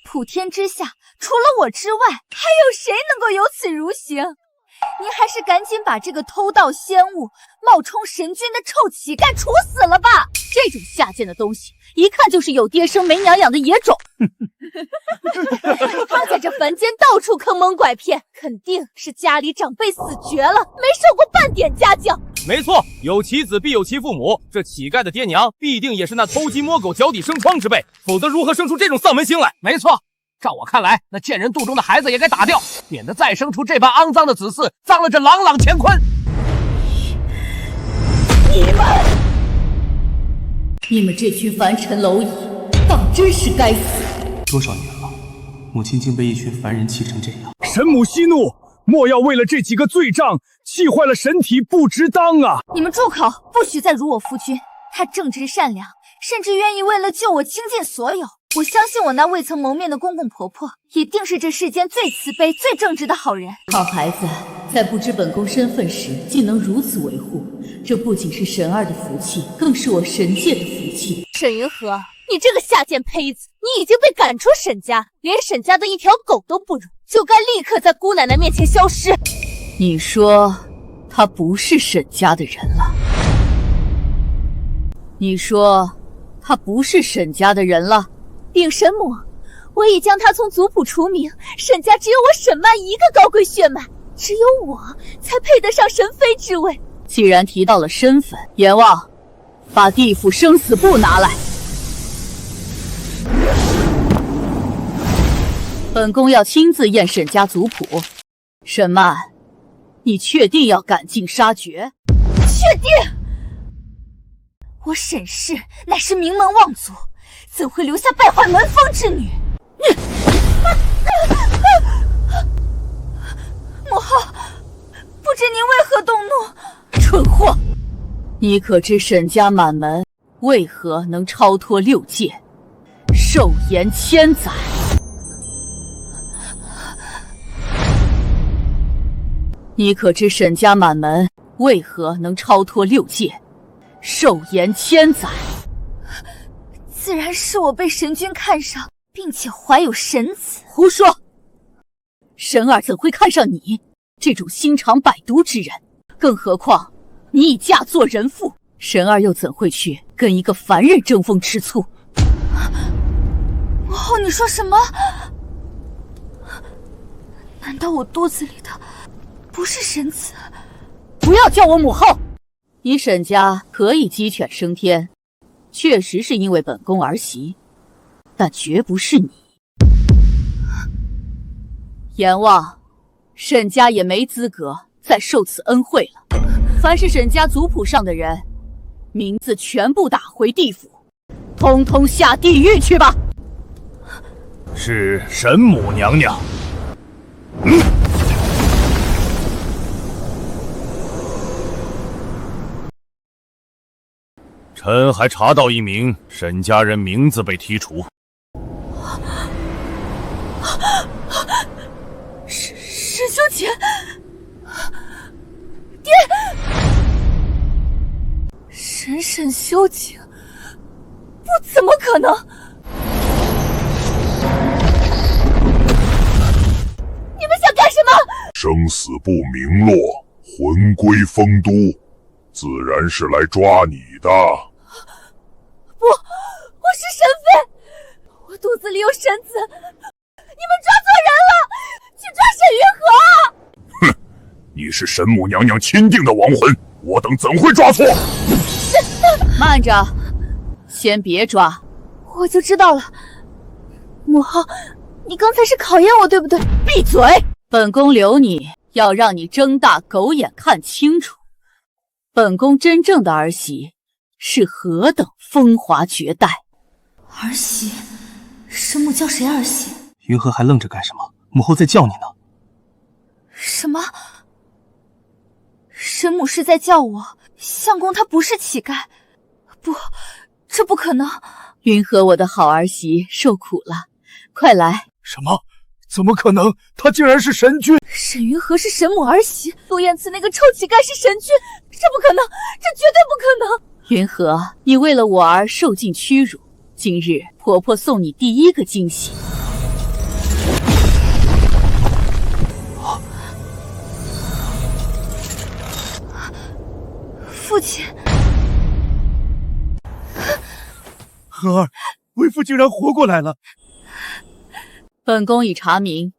普天之下除了我之外，还有谁能够有此如行？您还是赶紧把这个偷盗仙物、冒充神君的臭乞丐处死了吧！这种下贱的东西，一看就是有爹生没娘养的野种。他在这凡间到处坑蒙拐骗，肯定是家里长辈死绝了，没受过半点家教。没错，有其子必有其父母，这乞丐的爹娘必定也是那偷鸡摸狗、脚底生疮之辈，否则如何生出这种丧门星来？没错。照我看来，那贱人肚中的孩子也该打掉，免得再生出这般肮脏的子嗣，脏了这朗朗乾坤。你们这群凡尘蝼蚁，当真是该死！多少年了，母亲竟被一群凡人气成这样。神母息怒，莫要为了这几个罪障气坏了神体，不值当啊！你们住口，不许再辱我夫君。他正直善良，甚至愿意为了救我倾尽所有。我相信我那未曾谋面的公公婆婆，一定是这世间最慈悲、最正直的好人。好孩子，在不知本宫身份时，竟能如此维护，这不仅是神儿的福气，更是我神界的福气。沈云禾，你这个下贱胚子，你已经被赶出沈家，连沈家的一条狗都不如，就该立刻在姑奶奶面前消失。你说她不是沈家的人了？你说她不是沈家的人了？禀神母，我已将他从族谱除名，沈家只有我沈曼一个高贵血脉，只有我才配得上神妃之位。既然提到了身份，阎王，把地府生死簿拿来。本宫要亲自验沈家族谱。沈曼，你确定要赶尽杀绝？确定。我沈氏乃是名门望族，怎会留下败坏门风之女？母后，不知您为何动怒？蠢货！你可知沈家满门为何能超脱六界，寿延千载？你可知沈家满门为何能超脱六界，寿延千载？自然是我被神君看上，并且怀有神子。胡说！神儿怎会看上你这种心肠百毒之人？更何况你已嫁作人妇，神儿又怎会去跟一个凡人争风吃醋？母后，你说什么？难道我肚子里的不是神子？不要叫我母后！你沈家可以鸡犬升天，确实是因为本宫儿媳，但绝不是你。阎王，沈家也没资格再受此恩惠了。凡是沈家族谱上的人，名字全部打回地府。通通下地狱去吧！是神母娘娘。臣还查到一名沈家人名字被剔除。沈修姐，爹，沈修姐，不怎么可能！你们想干什么？生死不明落，魂归丰都，自然是来抓你的。不，我是神妃，我肚子里有神子，你们抓错人了，去抓沈云河！哼，你是神母娘娘钦定的亡魂，我等怎会抓错？慢着，先别抓。我就知道了，母后，你刚才是考验我，对不对？闭嘴！本宫留你，要让你睁大狗眼看清楚，本宫真正的儿媳是何等风华绝代。儿媳？神母叫谁儿媳？云河还愣着干什么？母后在叫你呢。什么？神母是在叫我？相公他不是乞丐？不，这不可能。云河，我的好儿媳受苦了，快来。什么？怎么可能？她竟然是神君！沈云河是神母儿媳，陆燕慈那个臭乞丐是神君，这不可能，这绝对不可能！云河，你为了我而受尽屈辱，今日婆婆送你第一个惊喜。父亲，荷儿，为父竟然活过来了！本宫已查明，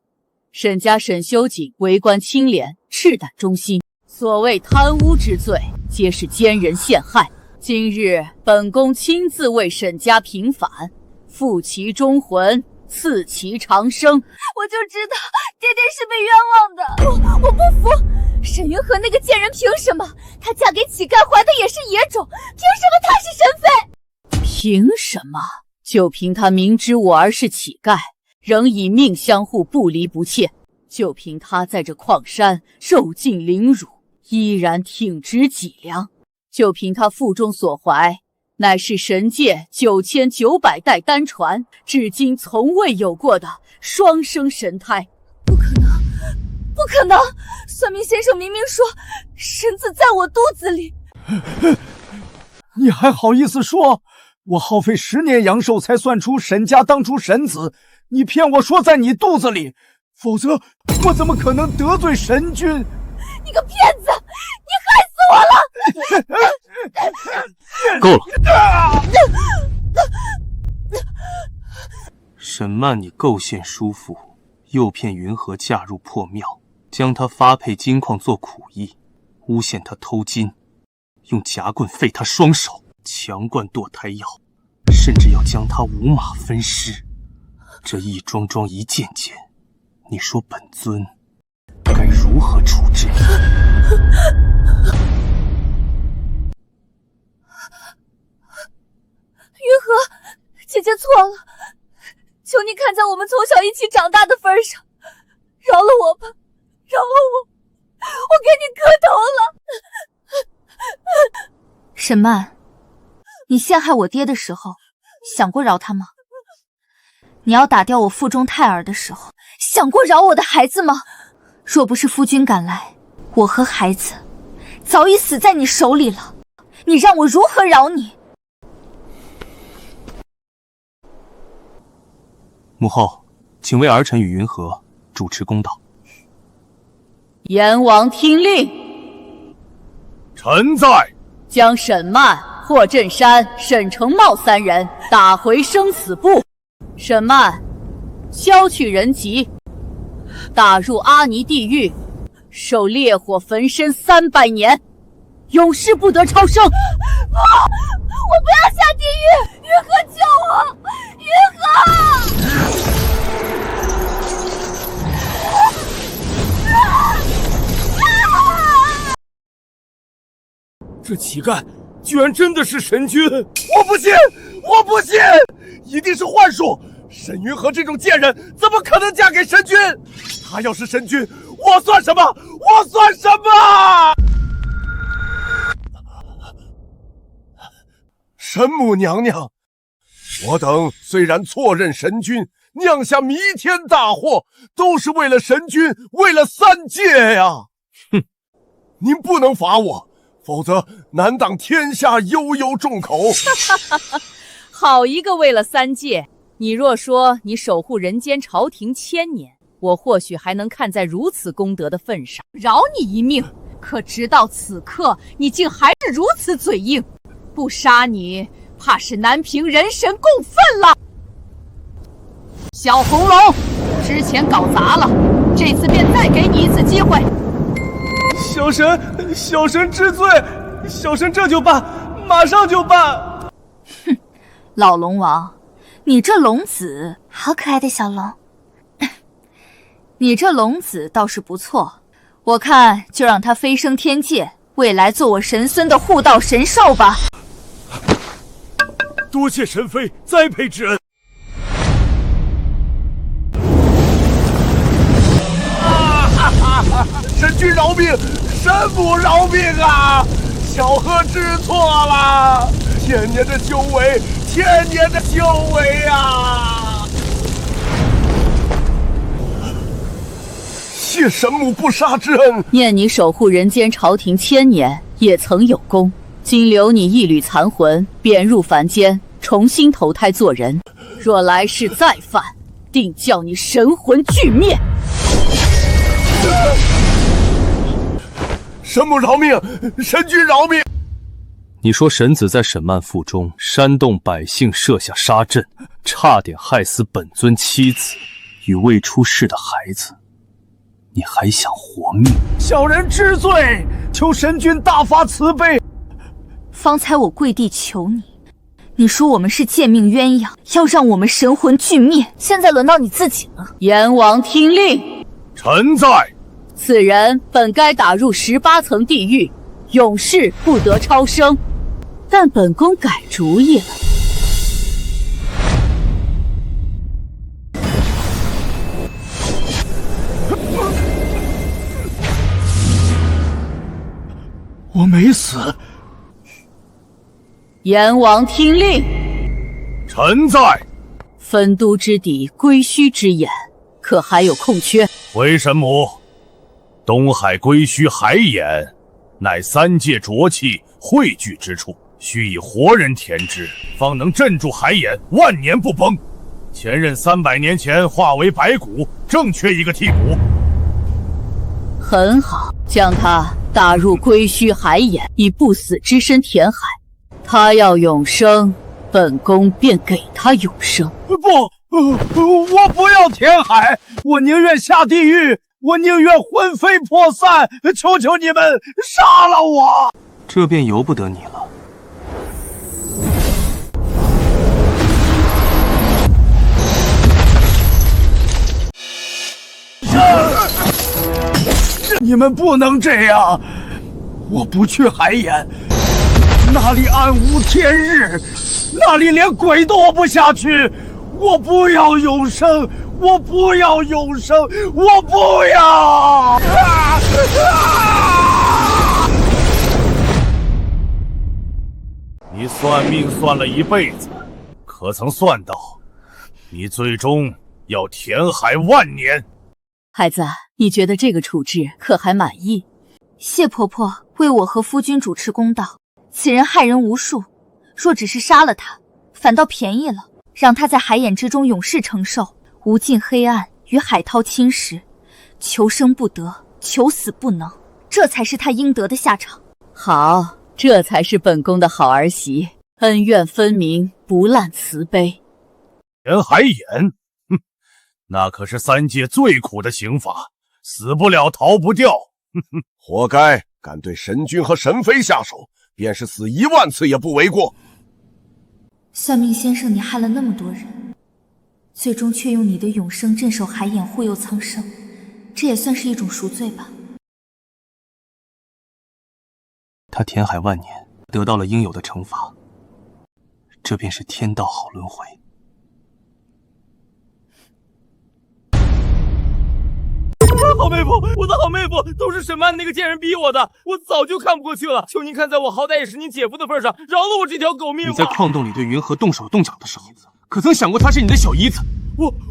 沈家沈修景为官清廉，赤胆忠心，所谓贪污之罪，皆是奸人陷害。今日本宫亲自为沈家平反，复其忠魂，赐其长生。我就知道爹爹是被冤枉的，我不服！沈云河那个贱人凭什么？她嫁给乞丐怀的也是野种，凭什么她是神妃？凭什么？就凭她明知我儿是乞丐，仍以命相护，不离不弃；就凭她在这矿山受尽凌辱，依然挺直脊梁；就凭她腹中所怀，乃是神界9900代单传，至今从未有过的双生神胎。不可能，不可能！算命先生明明说神子在我肚子里。你还好意思说？我耗费10年阳寿才算出沈家当初神子，你骗我说在你肚子里，否则我怎么可能得罪神君？你个骗子！你害死我了！够了！沈曼，你构陷叔父，诱骗云河嫁入破庙，将她发配金矿做苦役，诬陷她偷金，用夹棍废她双手，强灌堕胎药，甚至要将她五马分尸。这一桩桩一件件，你说本尊该如何处置？云河，姐姐错了，求你看在我们从小一起长大的份上，饶了我吧，饶了我，我给你磕头了。沈曼，你陷害我爹的时候，想过饶他吗？你要打掉我腹中胎儿的时候，想过饶我的孩子吗？若不是夫君赶来，我和孩子早已死在你手里了，你让我如何饶你？母后，请为儿臣与云河主持公道。阎王听令，臣在。将沈曼、霍震山、沈承茂3人打回生死簿。沈曼，削去人籍，打入阿尼地狱，受烈火焚身300年，永世不得超生。我不要下地狱！云河救我！云河！这乞丐居然真的是神君！我不信！我不信，一定是幻术。沈云河这种贱人怎么可能嫁给神君？她要是神君，我算什么？我算什么？神母娘娘，我等虽然错认神君，酿下弥天大祸，都是为了神君，为了三界呀！哼，您不能罚我，否则难挡天下悠悠众口。好一个为了三界！你若说你守护人间朝廷1000年，我或许还能看在如此功德的份上，饶你一命。可直到此刻，你竟还是如此嘴硬，不杀你，怕是难平人神共愤了。小红龙，之前搞砸了，这次便再给你一次机会。小神知罪，小神这就办，马上就办。哼，老龙王，你这龙子好可爱的小龙，你这龙子倒是不错，我看就让它飞升天界，未来做我神孙的护道神兽吧。多谢神妃栽培之恩。神君饶命，神母饶命啊！小鹤知错了，千年的修为，千年的修为啊！谢神母不杀之恩。念你守护人间朝廷1000年，也曾有功。今留你一缕残魂，贬入凡间，重新投胎做人。若来世再犯，定叫你神魂俱灭。神母饶命，神君饶命！你说神子在沈曼腹中煽动百姓设下杀阵，差点害死本尊妻子与未出世的孩子，你还想活命？小人知罪，求神君大发慈悲。方才我跪地求你，你说我们是贱命鸳鸯，要让我们神魂俱灭。现在轮到你自己了。阎王听令，臣在。此人本该打入18层地狱，永世不得超生，但本宫改主意了。我没死。阎王听令，臣在。分都之地，归墟之眼，可还有空缺？回神母，东海归墟海眼，乃三界浊气汇聚之处，需以活人填之，方能镇住海眼，万年不崩。前任300年前化为白骨，正缺一个替补。很好，将他打入归墟海眼，以不死之身填海。他要永生，本宫便给他永生。不，我不要填海，我宁愿下地狱，我宁愿魂飞魄散。求求你们杀了我！这便由不得你了。你们不能这样！我不去海眼，那里暗无天日，那里连鬼都活不下去。我不要永生，我不要永生，我不要！你算命算了一辈子，可曾算到，你最终要填海万年？孩子，你觉得这个处置可还满意？谢婆婆为我和夫君主持公道，此人害人无数，若只是杀了他，反倒便宜了，让他在海眼之中永世承受无尽黑暗与海涛侵蚀，求生不得，求死不能，这才是他应得的下场。好，这才是本宫的好儿媳，恩怨分明，不滥慈悲。填海眼，哼，那可是三界最苦的刑罚，死不了，逃不掉。活该！敢对神君和神妃下手，便是死1万次也不为过。算命先生，你害了那么多人，最终却用你的永生镇守海眼，护佑苍生，这也算是一种赎罪吧。他填海万年，得到了应有的惩罚。这便是天道好轮回。好妹夫，我的好妹夫，都是沈曼那个贱人逼我的，我早就看不过去了。求您看在我好歹也是您姐夫的份上，饶了我这条狗命吧！你在矿洞里对云河动手动脚的时候，可曾想过她是你的小姨子？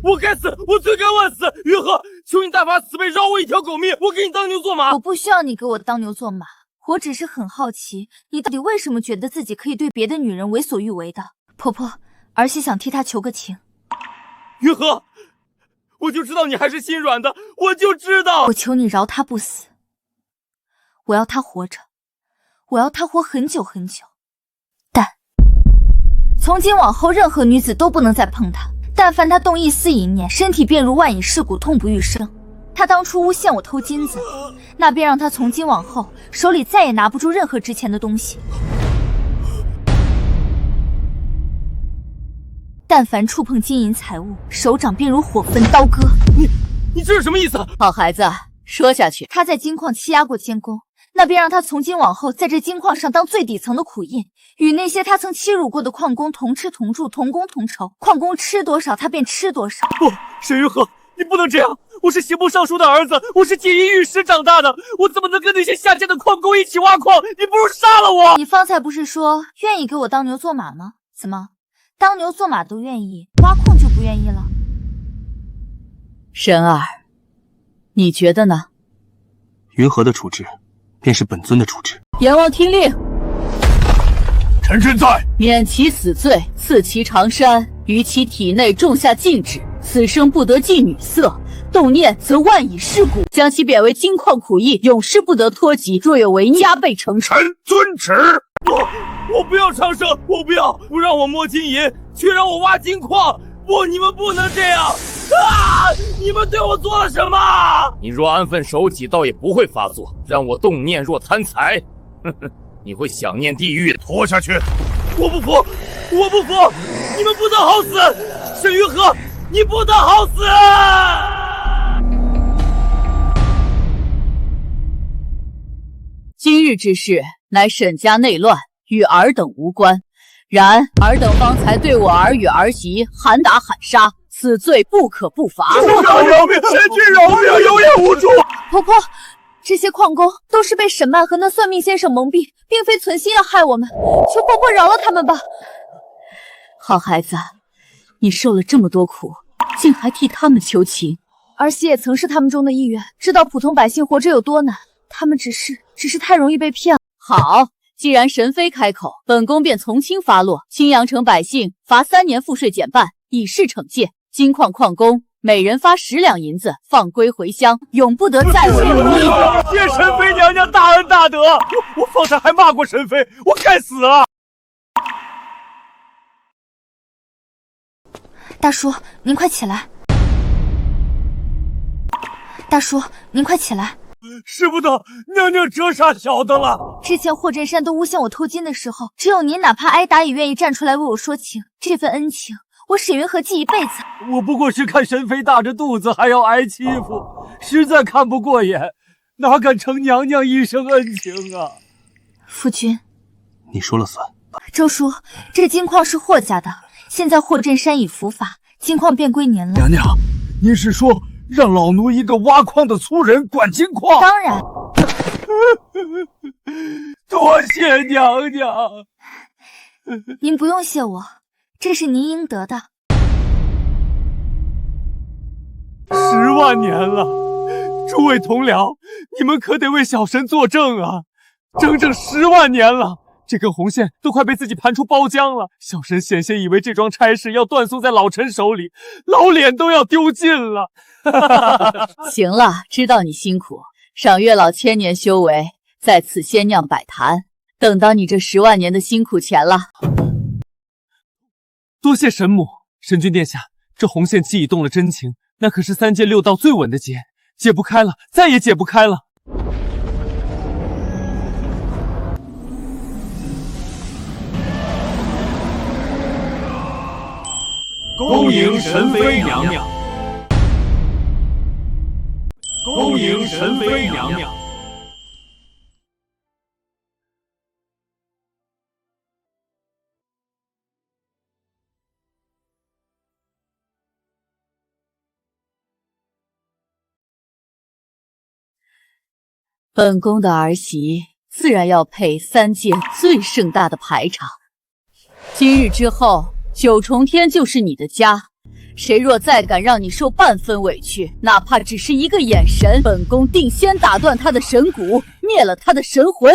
我该死，我罪该万死！云河，求你大发慈悲，饶我一条狗命，我给你当牛做马。我不需要你给我当牛做马，我只是很好奇，你到底为什么觉得自己可以对别的女人为所欲为的？婆婆，儿媳想替她求个情。云河，我就知道你还是心软的，我就知道。我求你饶她不死，我要她活着，我要她活很久很久。但从今往后，任何女子都不能再碰她。但凡她动一丝一念，身体便如万蚁噬骨，痛不欲生。她当初诬陷我偷金子，那便让她从今往后手里再也拿不住任何值钱的东西。但凡触碰金银财物，手掌便如火焚刀割。你这是什么意思？好孩子，说下去。他在金矿欺压过监工，那便让他从今往后在这金矿上当最底层的苦印，与那些他曾欺辱过的矿工同吃同住，同工同酬。矿工吃多少，他便吃多少。不，沈云河，你不能这样！我是刑部尚书的儿子，我是锦衣玉食长大的，我怎么能跟那些下贱的矿工一起挖矿？你不如杀了我！你方才不是说愿意给我当牛做马吗？怎么，当牛做马都愿意，挖矿就不愿意了？沈儿，你觉得呢？云河的处置，便是本尊的处置。阎王听令，臣真在，免其死罪，赐其长衫，于其体内种下禁制，此生不得近女色，动念则万蚁噬骨，将其贬为金矿苦役，永世不得脱籍，若有违逆，加倍惩处。臣遵旨。我不要长生，我不要，不让我摸金银，却让我挖金矿。不，你们不能这样！啊！你们对我做了什么？你若安分守己，倒也不会发作；让我动念若贪财，哼哼，你会想念地狱。拖下去！我不服，我不服！你们不得好死！沈云河，你不得好死！今日之事乃沈家内乱，与尔等无关。然尔等方才对我儿与儿媳喊打喊杀，此罪不可不罚。饶命！神君饶命！有眼无珠！婆婆，这些矿工都是被沈曼和那算命先生蒙蔽，并非存心要害我们，求婆婆饶了他们吧。好孩子，你受了这么多苦，竟还替他们求情。儿媳也曾是他们中的一员，知道普通百姓活着有多难，他们只是太容易被骗了。好。既然神妃开口，本宫便从轻发落，青阳城百姓罚3年赋税减半，以示惩戒。金矿矿工每人发10两银子，放归回乡，永不得再为奴役。谢神妃娘娘大恩大德，我方才还骂过神妃，我该死啊！大叔，您快起来！大叔，您快起来！使不得，娘娘这啥晓得了？之前霍震山都诬陷我偷金的时候，只有您哪怕挨打也愿意站出来为我说情，这份恩情我沈云河记一辈子。我不过是看神妃大着肚子还要挨欺负，实在看不过眼，哪敢承娘娘一生恩情啊！夫君，你说了算。周叔，这金矿是霍家的，现在霍震山已伏法，金矿便归您了。娘娘，您是说让老奴一个挖矿的粗人管金矿？当然。多谢娘娘。您不用谢我，这是您应得的。10万年了，诸位同僚，你们可得为小神作证啊！整整10万年了，这根红线都快被自己盘出包浆了。小神险些以为这桩差事要断送在老臣手里，老脸都要丢尽了。行了，知道你辛苦，赏月老1000年修为，在此仙酿百坛，等到你这10万年的辛苦钱了。多谢神母，神君殿下，这红线既已动了真情，那可是3界6道最稳的结，解不开了，再也解不开了。恭迎神妃娘娘！恭迎神妃娘娘！本宫的儿媳自然要配3届最盛大的排场。今日之后，9重天就是你的家。谁若再敢让你受半分委屈，哪怕只是一个眼神，本宫定先打断他的神骨，灭了他的神魂。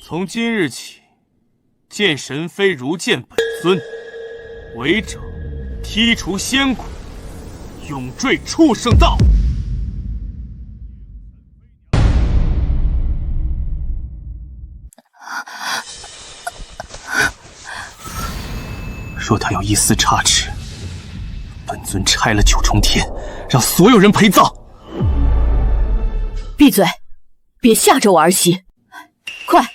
从今日起，见神妃如见本尊，违者剔除仙骨，永坠畜生道。若他有一丝差池，本尊拆了9重天，让所有人陪葬。闭嘴，别吓着我儿媳！快，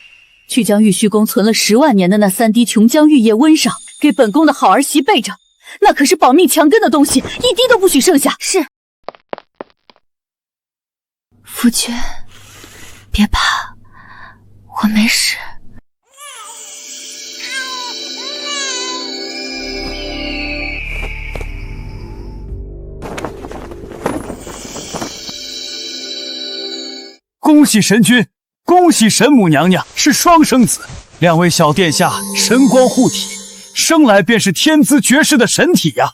去将玉虚宫存了10万年的那3滴琼浆玉液温上，给本宫的好儿媳备着。那可是保命强根的东西，一滴都不许剩下。是。夫君，别怕，我没事。恭喜神君，恭喜神母娘娘是双生子，2位小殿下神光护体，生来便是天资绝世的神体呀！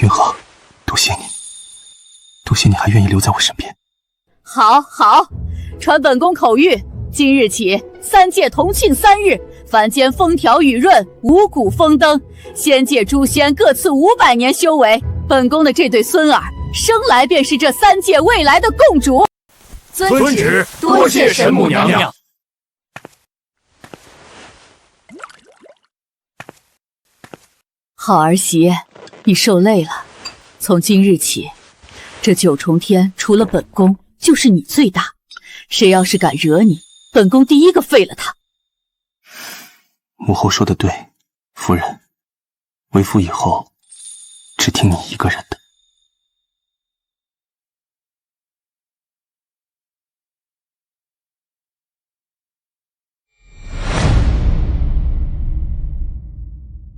云禾，多谢你，多谢你还愿意留在我身边。好，好，传本宫口谕。今日起，3界同庆3日，凡间风调雨润，五谷丰登，仙界诸仙各赐500年修为。本宫的这对孙儿，生来便是这3界未来的共主。遵旨，多谢神母娘娘。好儿媳，你受累了。从今日起，这9重天除了本宫，就是你最大。谁要是敢惹你，本宫第一个废了他。母后说的对，夫人，为夫以后只听你一个人的。